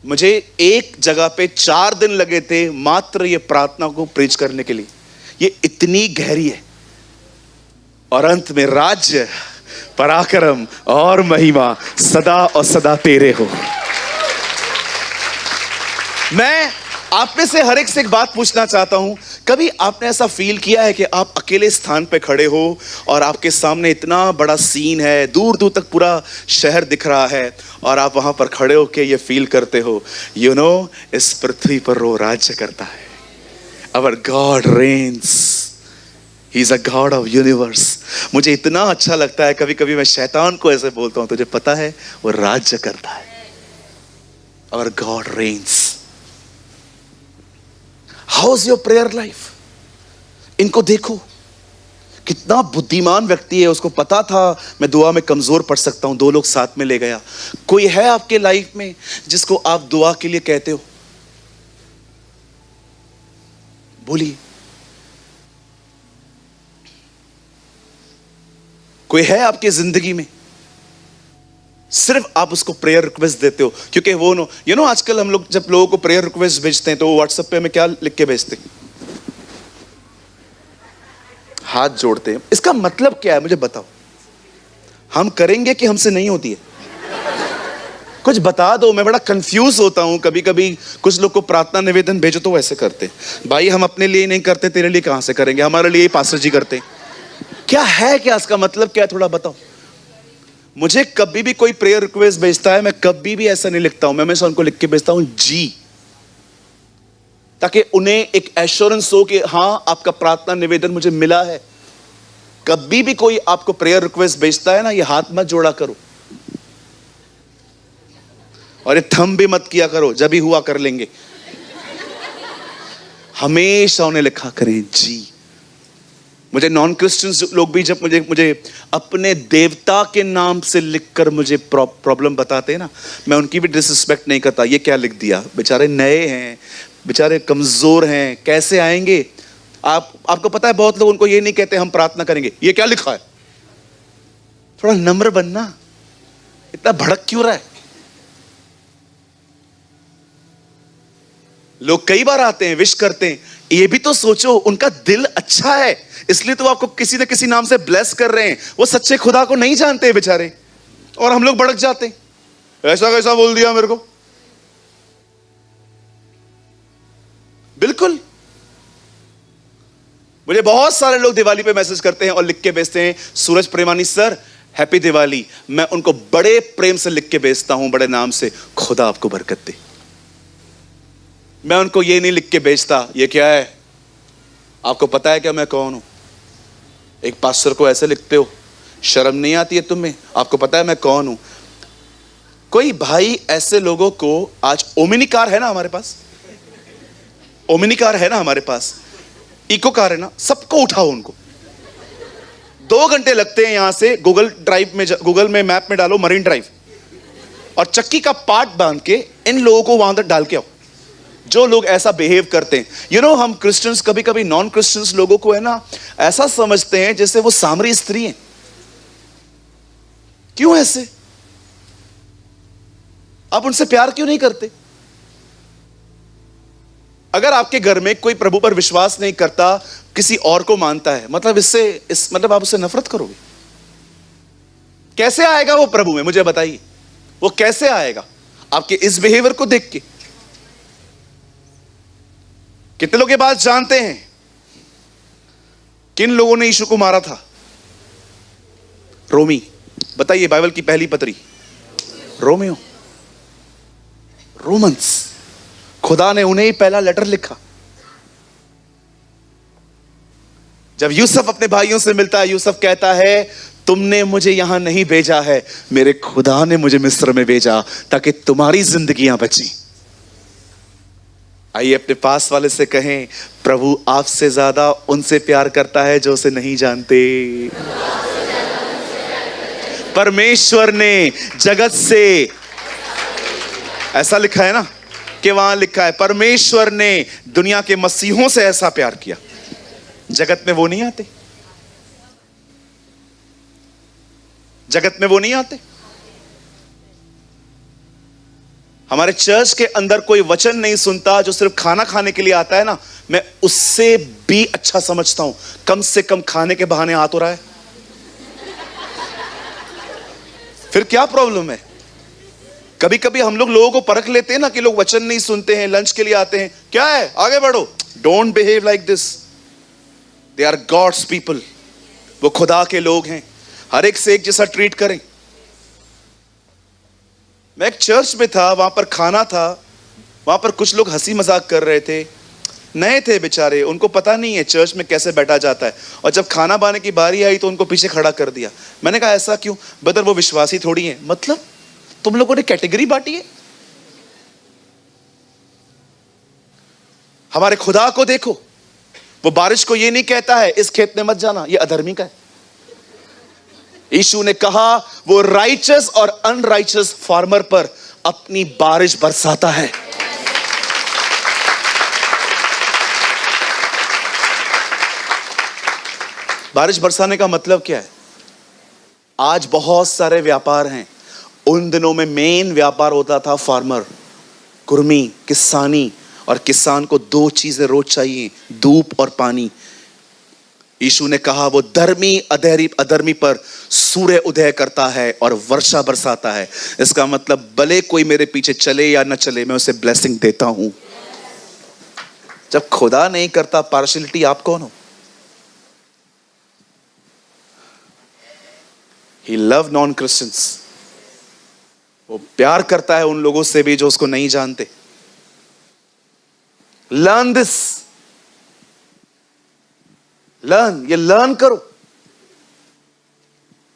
मुझे एक जगह पे 4 दिन लगे थे मात्र ये प्रार्थना को प्रीच करने के लिए। ये इतनी गहरी है। और अंत में राज्य, पराक्रम और महिमा सदा और सदा तेरे हो। मैं आप में से हर एक से एक बात पूछना चाहता हूं, कभी आपने ऐसा फील किया है कि आप अकेले स्थान पे खड़े हो और आपके सामने इतना बड़ा सीन है, दूर दूर तक पूरा शहर दिख रहा है, और आप वहां पर खड़े होके ये फील करते हो, यू नो, इस पृथ्वी पर वो राज्य करता है। Our God reigns, he is a God of universe. मुझे इतना अच्छा लगता है, कभी कभी मैं शैतान को ऐसे बोलता हूं, तुझे पता है वो राज्य करता है। Our God reigns. How is your prayer life? इनको देखो, कितना बुद्धिमान व्यक्ति है, उसको पता था मैं दुआ में कमजोर पड़ सकता हूं, 2 लोग साथ में ले गया। कोई है आपके लाइफ में जिसको आप दुआ के लिए कहते हो? बोलिए। कोई है आपकी जिंदगी में, सिर्फ आप उसको प्रेयर रिक्वेस्ट देते हो? क्योंकि वो यू नो आजकल हम लोग जब लोगों को प्रेयर रिक्वेस्ट भेजते हैं तो व्हाट्सएप पे हमें क्या लिख के भेजते हैं? हाथ जोड़ते हैं। इसका मतलब क्या है मुझे बताओ? हम करेंगे कि हमसे नहीं होती है? कुछ बता दो, मैं बड़ा कंफ्यूज होता हूं कभी कभी। कुछ लोग को प्रार्थना निवेदन भेजो तो वैसे करते हैं, भाई हम अपने लिए नहीं करते, तेरे लिए कहां से करेंगे, हमारे लिए पास्टर जी करते हैं। क्या है, क्या इसका मतलब क्या है, थोड़ा बताओ मुझे। कभी भी कोई प्रेयर रिक्वेस्ट भेजता है, मैं कभी भी ऐसा नहीं लिखता हूं, मैं हमेशा उनको लिख के भेजता हूं जी, ताकि उन्हें एक एश्योरेंस हो कि हां आपका प्रार्थना निवेदन मुझे मिला है। कभी भी कोई आपको प्रेयर रिक्वेस्ट भेजता है ना, ये हाथ मत जोड़ा करो और ये थंब भी मत किया करो, जब भी हुआ कर लेंगे। हमेशा उन्हें लिखा करें जी। मुझे नॉन क्रिश्चियंस लोग भी जब मुझे अपने देवता के नाम से लिखकर मुझे प्रॉब्लम बताते हैं ना, मैं उनकी भी डिसरिस्पेक्ट नहीं करता। ये क्या लिख दिया, बेचारे नए हैं, बेचारे कमजोर हैं, कैसे आएंगे। आपको पता है बहुत लोग उनको ये नहीं कहते हम प्रार्थना करेंगे, ये क्या लिखा है। थोड़ा नम्र बनना, इतना भड़क क्यों रहा है। लोग कई बार आते हैं, विश करते हैं, ये भी तो सोचो उनका दिल अच्छा है, इसलिए तो आपको किसी न किसी नाम से ब्लेस कर रहे हैं। वो सच्चे खुदा को नहीं जानते बेचारे, और हम लोग भड़क जाते हैं, ऐसा कैसा बोल दिया मेरे को। बिल्कुल, मुझे बहुत सारे लोग दिवाली पे मैसेज करते हैं और लिख के भेजते हैं, सूरज प्रेमानी सर हैप्पी दिवाली। मैं उनको बड़े प्रेम से लिख के भेजता हूं, बड़े नाम से, खुदा आपको बरकत दे। मैं उनको ये नहीं लिख के भेजता ये क्या है, आपको पता है क्या मैं कौन हूं। एक पास्टर को ऐसे लिखते हो, शर्म नहीं आती है तुम्हें, आपको पता है मैं कौन हूं। कोई भाई ऐसे लोगों को, आज ओमिनी कार है ना हमारे पास, ओमिनी कार है ना हमारे पास, इको कार है ना, सबको उठाओ उनको। 2 घंटे लगते हैं यहां से गूगल में मैप में डालो मरीन ड्राइव, और चक्की का पार्ट बांध के इन लोगों को वहां तक डाल के आओ, जो लोग ऐसा बिहेव करते हैं। हम क्रिश्चियंस कभी कभी नॉन क्रिश्चियंस लोगों को है ना ऐसा समझते हैं जैसे वो सामरी स्त्री हैं। क्यों ऐसे? आप उनसे प्यार क्यों नहीं करते? अगर आपके घर में कोई प्रभु पर विश्वास नहीं करता, किसी और को मानता है, मतलब आप उससे नफरत करोगे। कैसे आएगा वो प्रभु में, मुझे बताइए, वो कैसे आएगा आपके इस बिहेवियर को देख के। कितने लोग ये बात जानते हैं किन लोगों ने यीशु को मारा था? रोमी, बताइए, बाइबल की पहली पत्री, रोमियो, रोमन्स। खुदा ने उन्हें ही पहला लेटर लिखा। जब यूसुफ अपने भाइयों से मिलता है, यूसुफ कहता है तुमने मुझे यहां नहीं भेजा है, मेरे खुदा ने मुझे मिस्र में भेजा ताकि तुम्हारी जिंदगियां बची। आइए अपने पास वाले से कहें, प्रभु आपसे ज्यादा उनसे प्यार करता है जो उसे नहीं जानते। परमेश्वर ने जगत से, ऐसा लिखा है ना कि वहां लिखा है, परमेश्वर ने दुनिया के मसीहों से ऐसा प्यार किया। जगत में वो नहीं आते, जगत में वो नहीं आते। हमारे चर्च के अंदर कोई वचन नहीं सुनता जो सिर्फ खाना खाने के लिए आता है ना, मैं उससे भी अच्छा समझता हूं, कम से कम खाने के बहाने आ तो रहा है। फिर क्या प्रॉब्लम है? कभी कभी हम लोगों को परख लेते हैं ना कि लोग वचन नहीं सुनते हैं, लंच के लिए आते हैं, क्या है आगे बढ़ो। Don't behave like this, they are God's people, वो खुदा के लोग हैं, हर एक से एक जैसा ट्रीट करें। मैं एक चर्च में था, वहां पर खाना था, वहां पर कुछ लोग हंसी मजाक कर रहे थे, नए थे बेचारे, उनको पता नहीं है चर्च में कैसे बैठा जाता है। और जब खाना बनाने की बारी आई तो उनको पीछे खड़ा कर दिया। मैंने कहा ऐसा क्यों? बदर वो विश्वासी थोड़ी है। मतलब तुम लोगों ने कैटेगरी बांटी है। हमारे खुदा को देखो, वो बारिश को ये नहीं कहता है इस खेत में मत जाना, ये अधर्मी का है। यीशु ने कहा वो राइचस और अनराइचस फार्मर पर अपनी बारिश बरसाता है। बारिश बरसाने का मतलब क्या है? आज बहुत सारे व्यापार हैं, उन दिनों में मेन व्यापार होता था फार्मर, कुर्मी, किसानी। और किसान को 2 चीजें रोज चाहिए, धूप और पानी। यीशु ने कहा वो धर्मी अधर्मी पर सूर्य उदय करता है और वर्षा बरसाता है। इसका मतलब भले कोई मेरे पीछे चले या न चले, मैं उसे ब्लेसिंग देता हूं। जब खुदा नहीं करता पार्शियलिटी, आप कौन हो? He loved non-Christians. वो प्यार करता है उन लोगों से भी जो उसको नहीं जानते। Learn this. ये लर्न करो।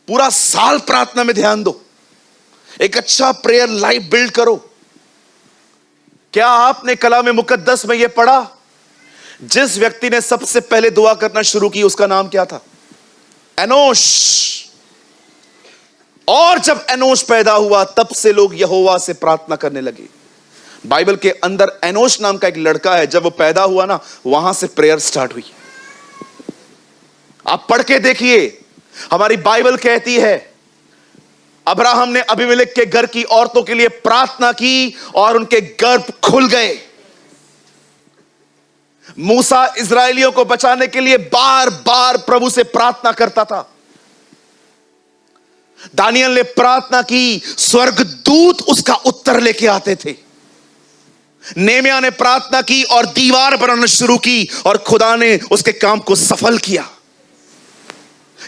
पूरा साल प्रार्थना में ध्यान दो, एक अच्छा प्रेयर लाइफ बिल्ड करो। क्या आपने कलाम मुकद्दस में यह पढ़ा, जिस व्यक्ति ने सबसे पहले दुआ करना शुरू की उसका नाम क्या था? एनोश। और जब एनोश पैदा हुआ तब से लोग यहोवा से प्रार्थना करने लगे। बाइबल के अंदर एनोश नाम का एक लड़का है, जब वो पैदा हुआ ना, वहां से प्रेयर स्टार्ट हुई। आप पढ़ के देखिए, हमारी बाइबल कहती है अब्राहम ने अबीमेलेक के घर की औरतों के लिए प्रार्थना की और उनके गर्भ खुल गए। मूसा इस्राएलियों को बचाने के लिए बार बार प्रभु से प्रार्थना करता था। दानियल ने प्रार्थना की, स्वर्गदूत उसका उत्तर लेके आते थे। नेमिया ने प्रार्थना की और दीवार बनाना शुरू की और खुदा ने उसके काम को सफल किया।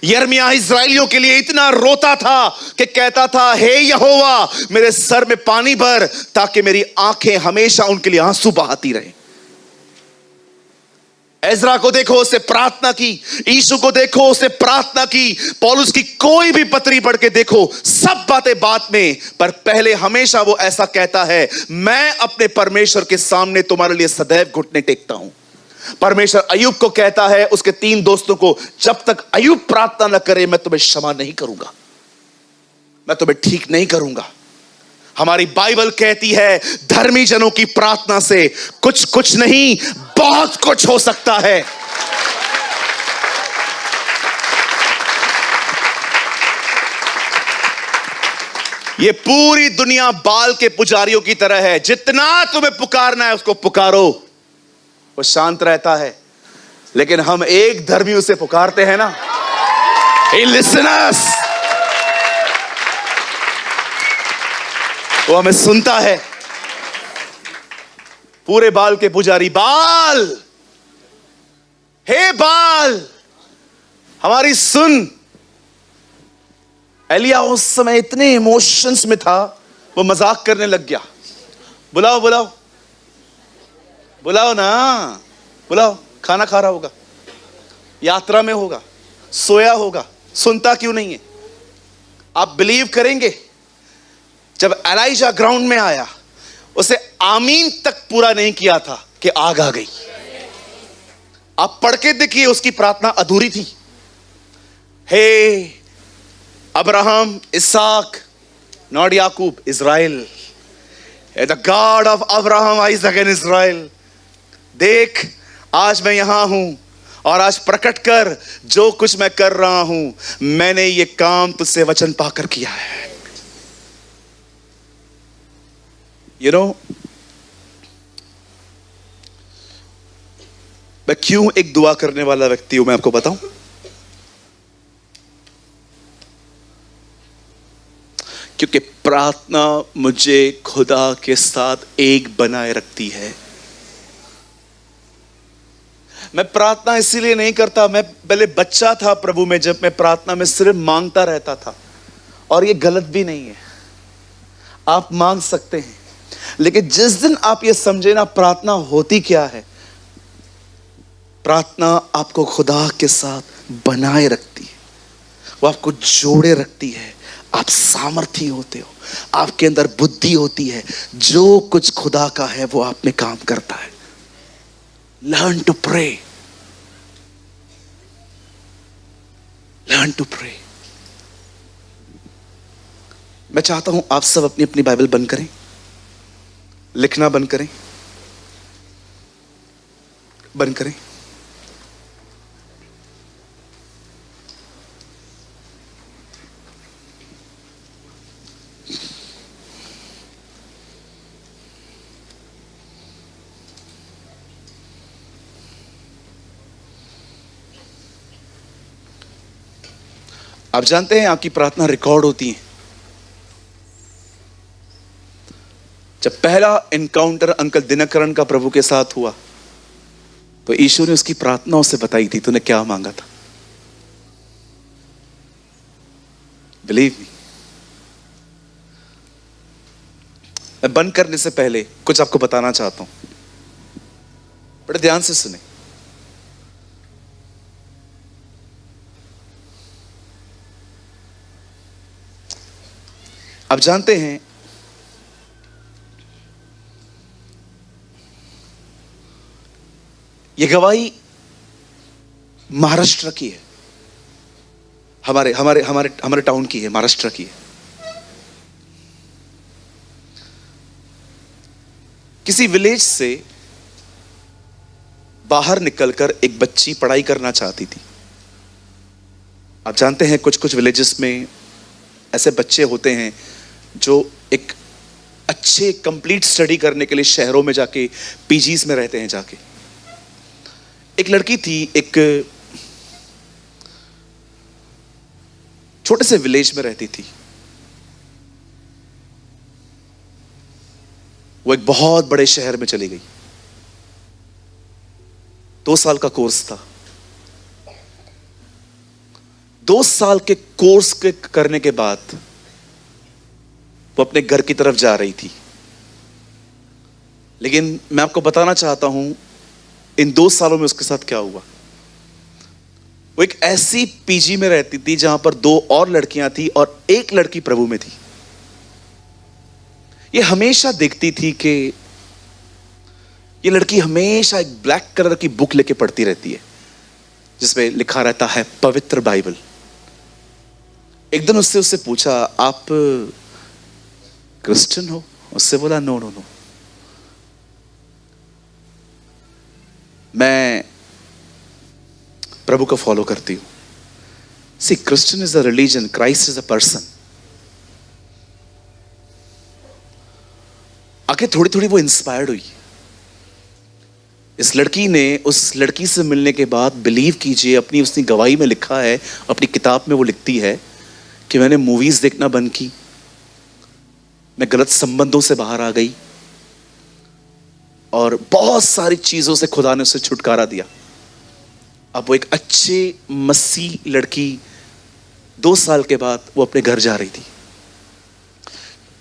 यिर्मयाह इस्राएलियों के लिए इतना रोता था कि कहता था, हे यहोवा मेरे सर में पानी भर ताकि मेरी आंखें हमेशा उनके लिए आंसू बहाती रहे। एजरा को देखो, उससे प्रार्थना की। यीशु को देखो, उससे प्रार्थना की। पौलुस की कोई भी पत्री पढ़ के देखो, सब बातें बात में, पर पहले हमेशा वो ऐसा कहता है, मैं अपने परमेश्वर के सामने तुम्हारे लिए सदैव घुटने टेकता हूं। परमेश्वर अय्यूब को कहता है, उसके 3 दोस्तों को, जब तक अय्यूब प्रार्थना न करे मैं तुम्हें क्षमा नहीं करूंगा, मैं तुम्हें ठीक नहीं करूंगा। हमारी बाइबल कहती है धर्मी जनों की प्रार्थना से कुछ कुछ नहीं, बहुत कुछ हो सकता है। ये पूरी दुनिया बाल के पुजारियों की तरह है, जितना तुम्हें पुकारना है उसको पुकारो, वो शांत रहता है। लेकिन हम एक धर्मी उसे पुकारते हैं ना, He listens, वो हमें सुनता है। पूरे बाल के पुजारी, बाल, हे बाल हमारी सुन। एलिया उस समय इतने इमोशंस में था, वो मजाक करने लग गया। बुलाओ बुलाओ बुलाओ ना, बुलाओ। खाना खा रहा होगा, यात्रा में होगा, सोया होगा, सुनता क्यों नहीं है? आप बिलीव करेंगे, जब एलाइजा ग्राउंड में आया, उसे आमीन तक पूरा नहीं किया था कि आग आ गई। आप पढ़ के देखिए, उसकी प्रार्थना अधूरी थी। हे अब्राहम, इसहाक, नॉट याकूब, Israel, the God of Abraham, Isaac and Israel, देख आज मैं यहां हूं और आज प्रकट कर जो कुछ मैं कर रहा हूं, मैंने ये काम तुझसे वचन पाकर किया है। You know, मैं क्यों एक दुआ करने वाला व्यक्ति हूं, मैं आपको बताऊं। क्योंकि प्रार्थना मुझे खुदा के साथ एक बनाए रखती है। मैं प्रार्थना इसीलिए नहीं करता, मैं पहले बच्चा था प्रभु में, जब मैं प्रार्थना में सिर्फ मांगता रहता था, और ये गलत भी नहीं है, आप मांग सकते हैं। लेकिन जिस दिन आप ये समझे ना प्रार्थना होती क्या है, प्रार्थना आपको खुदा के साथ बनाए रखती है, वो आपको जोड़े रखती है। आप सामर्थी होते हो, आपके अंदर बुद्धि होती है, जो कुछ खुदा का है वो आप में काम करता है। Learn to pray, learn to pray. मैं चाहता हूं आप सब अपनी अपनी बाइबल बंद करें, लिखना बंद करें, बंद करें। आप जानते हैं आपकी प्रार्थना रिकॉर्ड होती है। जब पहला एनकाउंटर अंकल दिनकरण का प्रभु के साथ हुआ, तो ईश्वर ने उसकी प्रार्थना उसे बताई थी, तूने क्या मांगा था। Believe me. मैं बंद करने से पहले कुछ आपको बताना चाहता हूं, बड़े ध्यान से सुने। आप जानते हैं ये गवाही महाराष्ट्र की है, हमारे हमारे हमारे हमारे टाउन की है, महाराष्ट्र की है। किसी विलेज से बाहर निकलकर एक बच्ची पढ़ाई करना चाहती थी। आप जानते हैं कुछ कुछ विलेजेस में ऐसे बच्चे होते हैं जो एक अच्छे कंप्लीट स्टडी करने के लिए शहरों में जाके पीजीज में रहते हैं जाके। एक लड़की थी, एक छोटे से विलेज में रहती थी। वो एक बहुत बड़े शहर में चली गई। 2 साल का कोर्स था। 2 साल के कोर्स के करने के बाद वो अपने घर की तरफ जा रही थी। लेकिन मैं आपको बताना चाहता हूं इन 2 सालों में उसके साथ क्या हुआ। वो एक ऐसी पीजी में रहती थी जहां पर 2 और लड़कियां थी और एक लड़की प्रभु में थी। ये हमेशा देखती थी कि ये लड़की हमेशा एक ब्लैक कलर की बुक लेके पढ़ती रहती है जिसमें लिखा रहता है पवित्र बाइबल। एक दिन उससे पूछा, आप क्रिश्चियन हो? उससे बोला, नो नो नो, मैं प्रभु को फॉलो करती हूं। See, Christian is a religion, Christ is a person. आगे थोड़ी थोड़ी वो इंस्पायर्ड हुई। इस लड़की ने उस लड़की से मिलने के बाद, बिलीव कीजिए, अपनी उसने गवाही में लिखा है, अपनी किताब में वो लिखती है कि मैंने मूवीज देखना बंद की, मैं गलत संबंधों से बाहर आ गई और बहुत सारी चीजों से खुदा ने उसे छुटकारा दिया। अब वो एक अच्छे मसीह लड़की 2 साल के बाद वो अपने घर जा रही थी।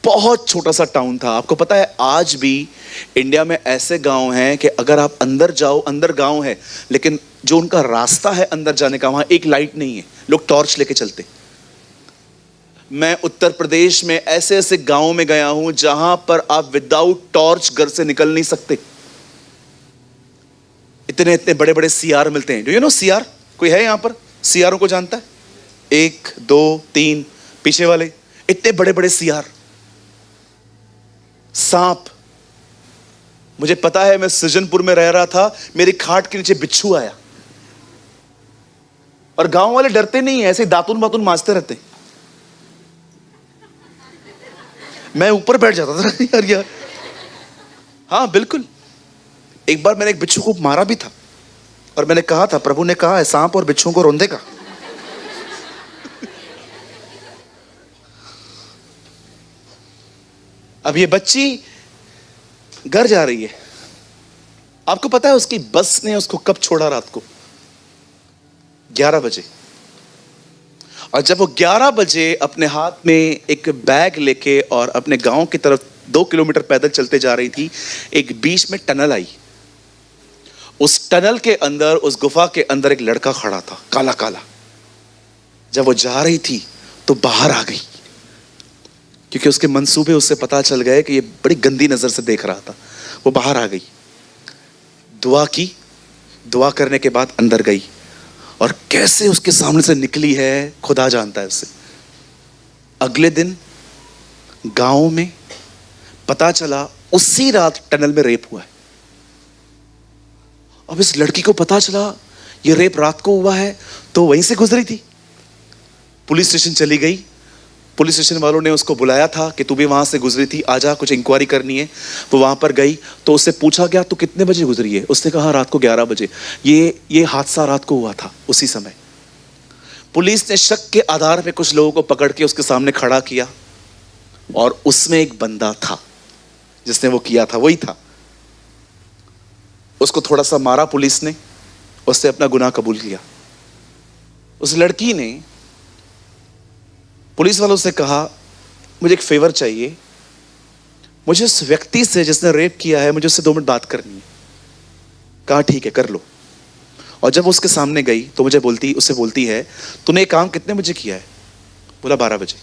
बहुत छोटा सा टाउन था। आपको पता है आज भी इंडिया में ऐसे गांव हैं कि अगर आप अंदर जाओ, अंदर गांव है लेकिन जो उनका रास्ता है अंदर जाने का, वहां एक लाइट नहीं है, लोग टॉर्च लेके चलते। मैं उत्तर प्रदेश में ऐसे ऐसे गांव में गया हूं जहां पर आप विदाउट टॉर्च घर से निकल नहीं सकते। इतने इतने बड़े बड़े सीआर मिलते हैं। Do you know CR? कोई है यहां पर सीआरों को जानता है? 1 2 3 पीछे वाले, इतने बड़े बड़े सीआर। सांप, मुझे पता है, मैं सृजनपुर में रह रहा था, मेरी खाट के नीचे बिच्छू आया और गांव वाले डरते नहीं है, ऐसे दातुन बातुन मांजते रहते। मैं ऊपर बैठ जाता था यार यार। हाँ बिल्कुल, एक बार मैंने एक बिच्छू को मारा भी था और मैंने कहा था, प्रभु ने कहा है सांप और बिच्छुओं को रौंदेगा। अब ये बच्ची घर जा रही है। आपको पता है उसकी बस ने उसको कब छोड़ा? रात को 11 बजे। और जब वो 11 बजे अपने हाथ में एक बैग लेके और अपने गांव की तरफ 2 किलोमीटर पैदल चलते जा रही थी, एक बीच में टनल आई। उस टनल के अंदर, उस गुफा के अंदर एक लड़का खड़ा था, काला काला। जब वो जा रही थी तो बाहर आ गई, क्योंकि उसके मंसूबे उससे पता चल गए कि ये बड़ी गंदी नजर से देख रहा था। वो बाहर आ गई, दुआ की, दुआ करने के बाद अंदर गई और कैसे उसके सामने से निकली है खुदा जानता है उसे। अगले दिन गांव में पता चला उसी रात टनल में रेप हुआ है। अब इस लड़की को पता चला ये रेप रात को हुआ है तो वहीं से गुजरी थी। पुलिस स्टेशन चली गई। पुलिस स्टेशन वालों ने उसको बुलाया था कि तू भी वहां से गुजरी थी, आजा कुछ इंक्वायरी करनी है। वो वहां पर गई तो उससे पूछा गया तो कितने बजे गुजरी है? उसने कहा रात को 11 बजे। ये हादसा रात को हुआ था उसी समय। पुलिस ने शक के आधार पे कुछ लोगों को पकड़ के उसके सामने खड़ा किया और उसमें एक बंदा था जिसने वो किया था, वही था। उसको थोड़ा सा मारा पुलिस ने, उसने अपना गुनाह कबूल किया। उस लड़की ने पुलिस वालों से कहा मुझे एक फेवर चाहिए, मुझे उस व्यक्ति से जिसने रेप किया है मुझे उससे 2 मिनट बात करनी है। कहा ठीक है कर लो। और जब उसके सामने गई तो उससे बोलती है तूने ये काम कितने बजे किया है? बोला 12 बजे।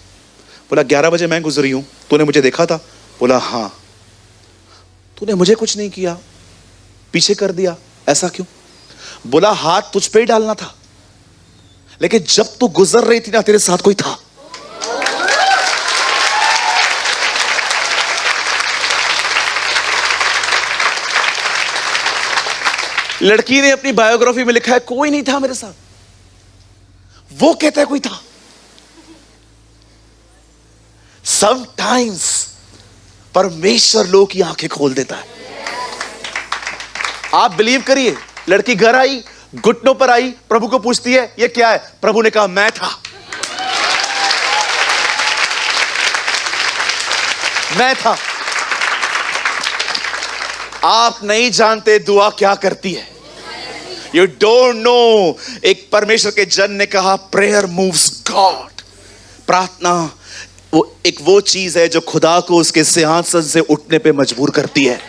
बोला 11 बजे मैं गुजरी हूं, तूने मुझे देखा था? बोला हाँ। तूने मुझे कुछ नहीं किया, पीछे कर दिया, ऐसा क्यों? बोला हाथ तुझ पे ही डालना था, लेकिन जब तू गुजर रही थी ना तेरे साथ कोई था। लड़की ने अपनी बायोग्राफी में लिखा है कोई नहीं था मेरे साथ, वो कहता है कोई था। समटाइम्स परमेश्वर लोगों की आंखें खोल देता है। आप बिलीव करिए, लड़की घर आई, घुटनों पर आई, प्रभु को पूछती है ये क्या है? प्रभु ने कहा मैं था, मैं था। आप नहीं जानते दुआ क्या करती है। You don't know. एक परमेश्वर के जन ने कहा प्रेयर मूव्स गॉड। प्रार्थना वो चीज है जो खुदा को उसके सिंहासन से उठने पे मजबूर करती है।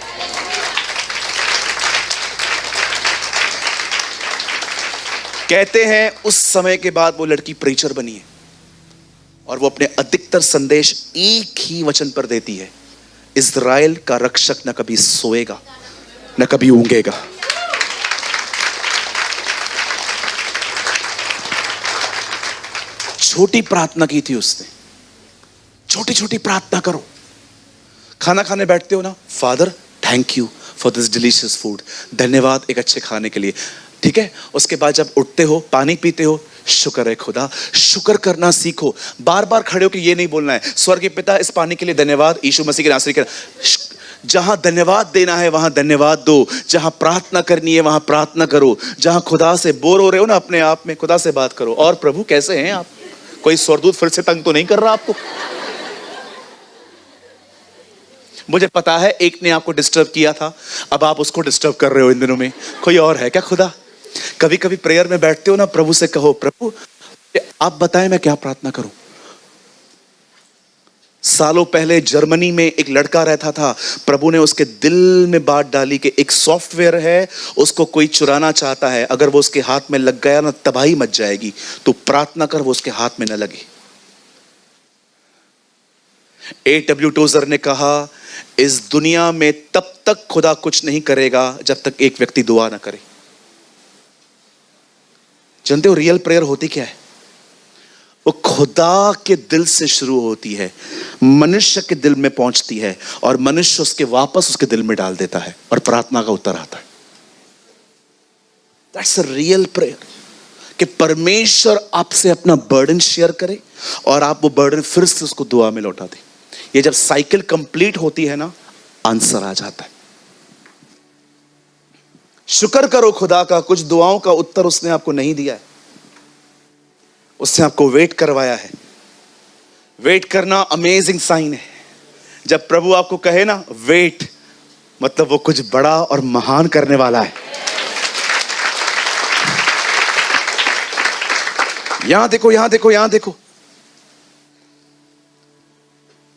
कहते हैं उस समय के बाद वो लड़की प्रीचर बनी है और वो अपने अधिकतर संदेश एक ही वचन पर देती है, इज़राइल का रक्षक न कभी सोएगा न कभी ऊंघेगा। छोटी प्रार्थना की थी उसने। छोटी छोटी प्रार्थना करो। खाना खाने बैठते हो ना, father thank you for this delicious food, धन्यवाद एक अच्छे खाने के लिए, ठीक है। उसके बाद जब उठते हो, पानी पीते हो, शुक्र है खुदा, शुक्र करना सीखो। बार बार खड़े हो कि ये नहीं बोलना है स्वर्गीय पिता इस पानी के लिए धन्यवाद, यीशु मसीह के नासरी के। जहां धन्यवाद देना है वहां धन्यवाद दो, जहां प्रार्थना करनी है वहां प्रार्थना करो, जहां खुदा से बोर हो रहे हो ना अपने आप में, खुदा से बात करो। और प्रभु कैसे हैं आप? कोई स्वर्गदूत फिर से तंग तो नहीं कर रहा आपको? मुझे पता है एक ने आपको डिस्टर्ब किया था, अब आप उसको डिस्टर्ब कर रहे हो इन दिनों में। कोई और है क्या खुदा? कभी कभी प्रेयर में बैठते हो ना, प्रभु से कहो प्रभु आप बताएं मैं क्या प्रार्थना करूं। सालों पहले जर्मनी में एक लड़का रहता था, प्रभु ने उसके दिल में बात डाली कि एक सॉफ्टवेयर है, उसको कोई चुराना चाहता है, अगर वो उसके हाथ में लग गया ना तबाही मच जाएगी, तो प्रार्थना कर वो उसके हाथ में न लगे। A.W. टोजर ने कहा इस दुनिया में तब तक खुदा कुछ नहीं करेगा जब तक एक व्यक्ति दुआ ना करे। जानते हो रियल प्रेयर होती क्या है? वो खुदा के दिल से शुरू होती है, मनुष्य के दिल में पहुंचती है और मनुष्य उसके वापस उसके दिल में डाल देता है और प्रार्थना का उत्तर आता है। दैट्स अ रियल प्रेयर, कि परमेश्वर आपसे अपना बर्डन शेयर करे और आप वो बर्डन फिर से उसको दुआ में लौटा दे। ये जब साइकिल कंप्लीट होती है ना, आंसर आ जाता है। शुक्र करो खुदा का, कुछ दुआओं का उत्तर उसने आपको नहीं दिया है, उसने आपको वेट करवाया है। वेट करना अमेजिंग साइन है। जब प्रभु आपको कहे ना वेट, मतलब वो कुछ बड़ा और महान करने वाला है। यहां देखो, यहां देखो, यहां देखो।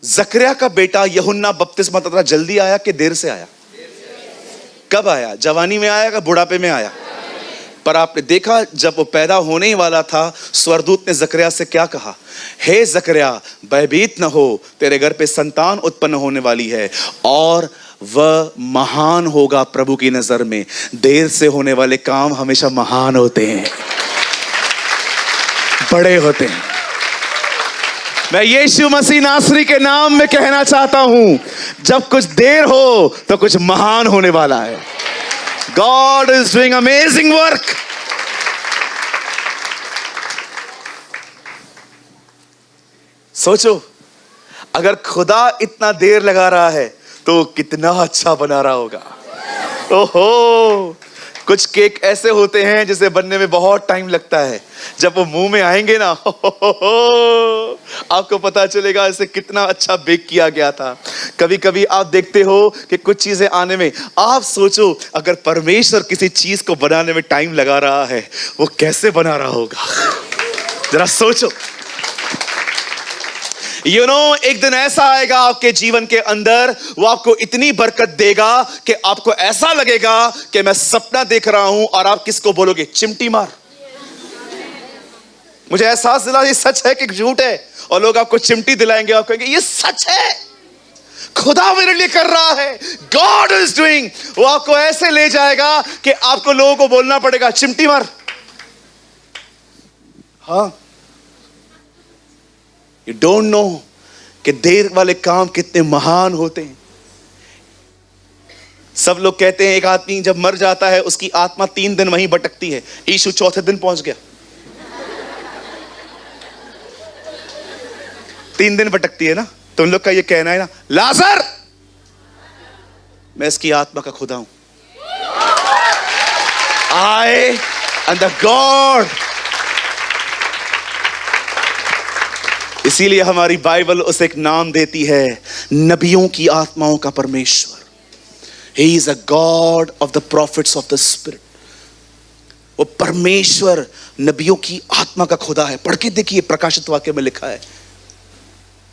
जकरिया का बेटा यूहन्ना बपतिस्मा देता जल्दी आया कि देर से आया? कब आया? जवानी में आया या बुढ़ापे में आया? पर आपने देखा जब वो पैदा होने ही वाला था, स्वर्गदूत ने जकरिया से क्या कहा? हे जकरिया भयभीत न हो, तेरे घर पे संतान उत्पन्न होने वाली है और वह महान होगा प्रभु की नजर में। देर से होने वाले काम हमेशा महान होते हैं, बड़े होते हैं। मैं यीशु मसीह नासरी के नाम में कहना चाहता हूं, जब कुछ देर हो तो कुछ महान होने वाला है। God is doing amazing work. सोचो, अगर खुदा इतना देर लगा रहा है तो कितना अच्छा बना रहा होगा। ओहो, कुछ केक ऐसे होते हैं जिसे बनने में बहुत टाइम लगता है, जब वो मुंह में आएंगे ना आपको पता चलेगा इसे कितना अच्छा बेक किया गया था। कभी कभी आप देखते हो कि कुछ चीजें आने में, आप सोचो अगर परमेश्वर किसी चीज को बनाने में टाइम लगा रहा है, वो कैसे बना रहा होगा? जरा सोचो। एक दिन ऐसा आएगा आपके जीवन के अंदर, वो आपको इतनी बरकत देगा कि आपको ऐसा लगेगा कि मैं सपना देख रहा हूं, और आप किसको बोलोगे? चिमटी मार। मुझे एहसास दिला ये सच है कि झूठ है, और लोग आपको चिमटी दिलाएंगे, आप कहेंगे ये सच है। खुदा मेरे लिए कर रहा है, गॉड इज डूइंग, वो आपको ऐसे ले जाएगा कि आपको लोगों को बोलना पड़ेगा चिमटी मार। हाँ, यू डोंट नो कि देर वाले काम कितने महान होते हैं। सब लोग कहते हैं एक आदमी जब मर जाता है उसकी आत्मा 3 दिन वहीं भटकती है। यीशु चौथे दिन पहुंच गया। 3 दिन भटकती है ना। तुम लोग का ये कहना है ना, लाजर मैं इसकी आत्मा का खुदा हूं। I am the God। इसीलिए हमारी बाइबल उसे एक नाम देती है, नबियों की आत्माओं का परमेश्वर। He is a God of the prophets of the Spirit। वो परमेश्वर नबियों की आत्मा का खुदा है। पढ़ के देखिए, प्रकाशित वाक्य में लिखा है,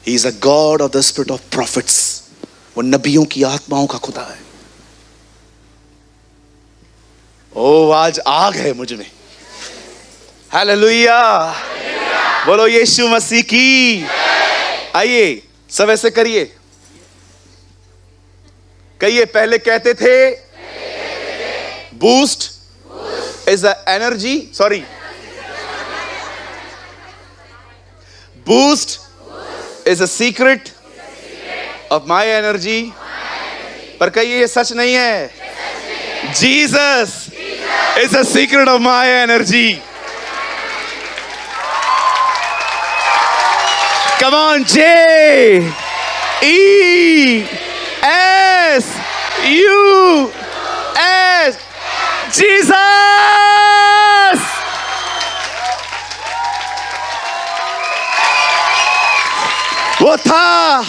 He is a God of the Spirit of prophets। वो नबियों की आत्माओं का खुदा है। ओ, आज आग है मुझ में। हालेलुया, बोलो यीशु मसीह की। आइए सब ऐसे करिए, कहिए। पहले कहते थे boost is the energy, sorry, boost is a secret of my energy. पर कहिए ये सच नहीं है। Jesus is a secret of my energy. Come on, J E S U S, Jesus. वो था,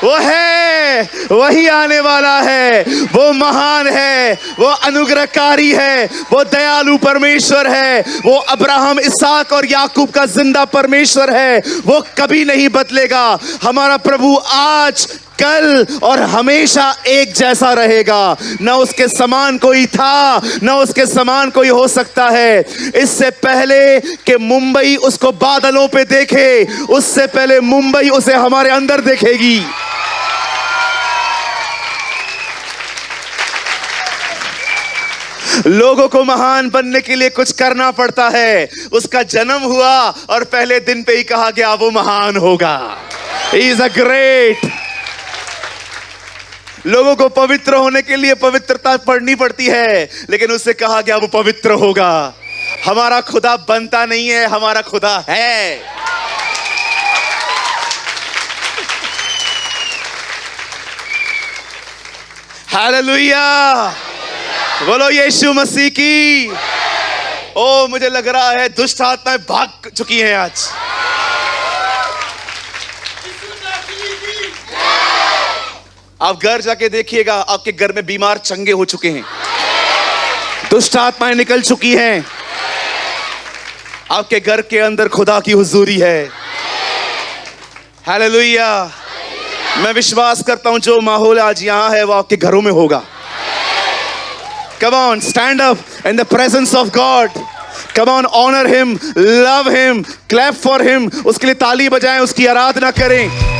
वो है, वही आने वाला है। वो महान है, वो अनुग्रहकारी है, वो दयालु परमेश्वर है, वो अब्राहम, इसहाक और याकूब का जिंदा परमेश्वर है। वो कभी नहीं बदलेगा। हमारा प्रभु आज, कल और हमेशा एक जैसा रहेगा। न उसके समान कोई था, न उसके समान कोई हो सकता है। इससे पहले कि मुंबई उसको बादलों पे देखे, उससे पहले मुंबई उसे हमारे अंदर देखेगी। लोगों को महान बनने के लिए कुछ करना पड़ता है। उसका जन्म हुआ और पहले दिन पे ही कहा गया वो महान होगा। He is a great। लोगों को पवित्र होने के लिए पवित्रता पढ़नी पड़ती है, लेकिन उससे कहा गया वो पवित्र होगा। हमारा खुदा बनता नहीं है, हमारा खुदा है। हालेलुया, बोलो यीशु मसीह की। ओ, मुझे लग रहा है दुष्ट आत्माएं भाग चुकी हैं आज। आप घर जाके देखिएगा, आपके घर में बीमार चंगे हो चुके हैं, दुष्ट आत्माएं निकल चुकी हैं। आपके घर के अंदर खुदा की हुजूरी है। हालेलुया। मैं विश्वास करता हूं जो माहौल आज यहां है वो आपके घरों में होगा। Come on, stand up in the presence of God. Come on, honor him, love him, clap for him. उसके लिए ताली बजाएं, उसकी आराधना करें।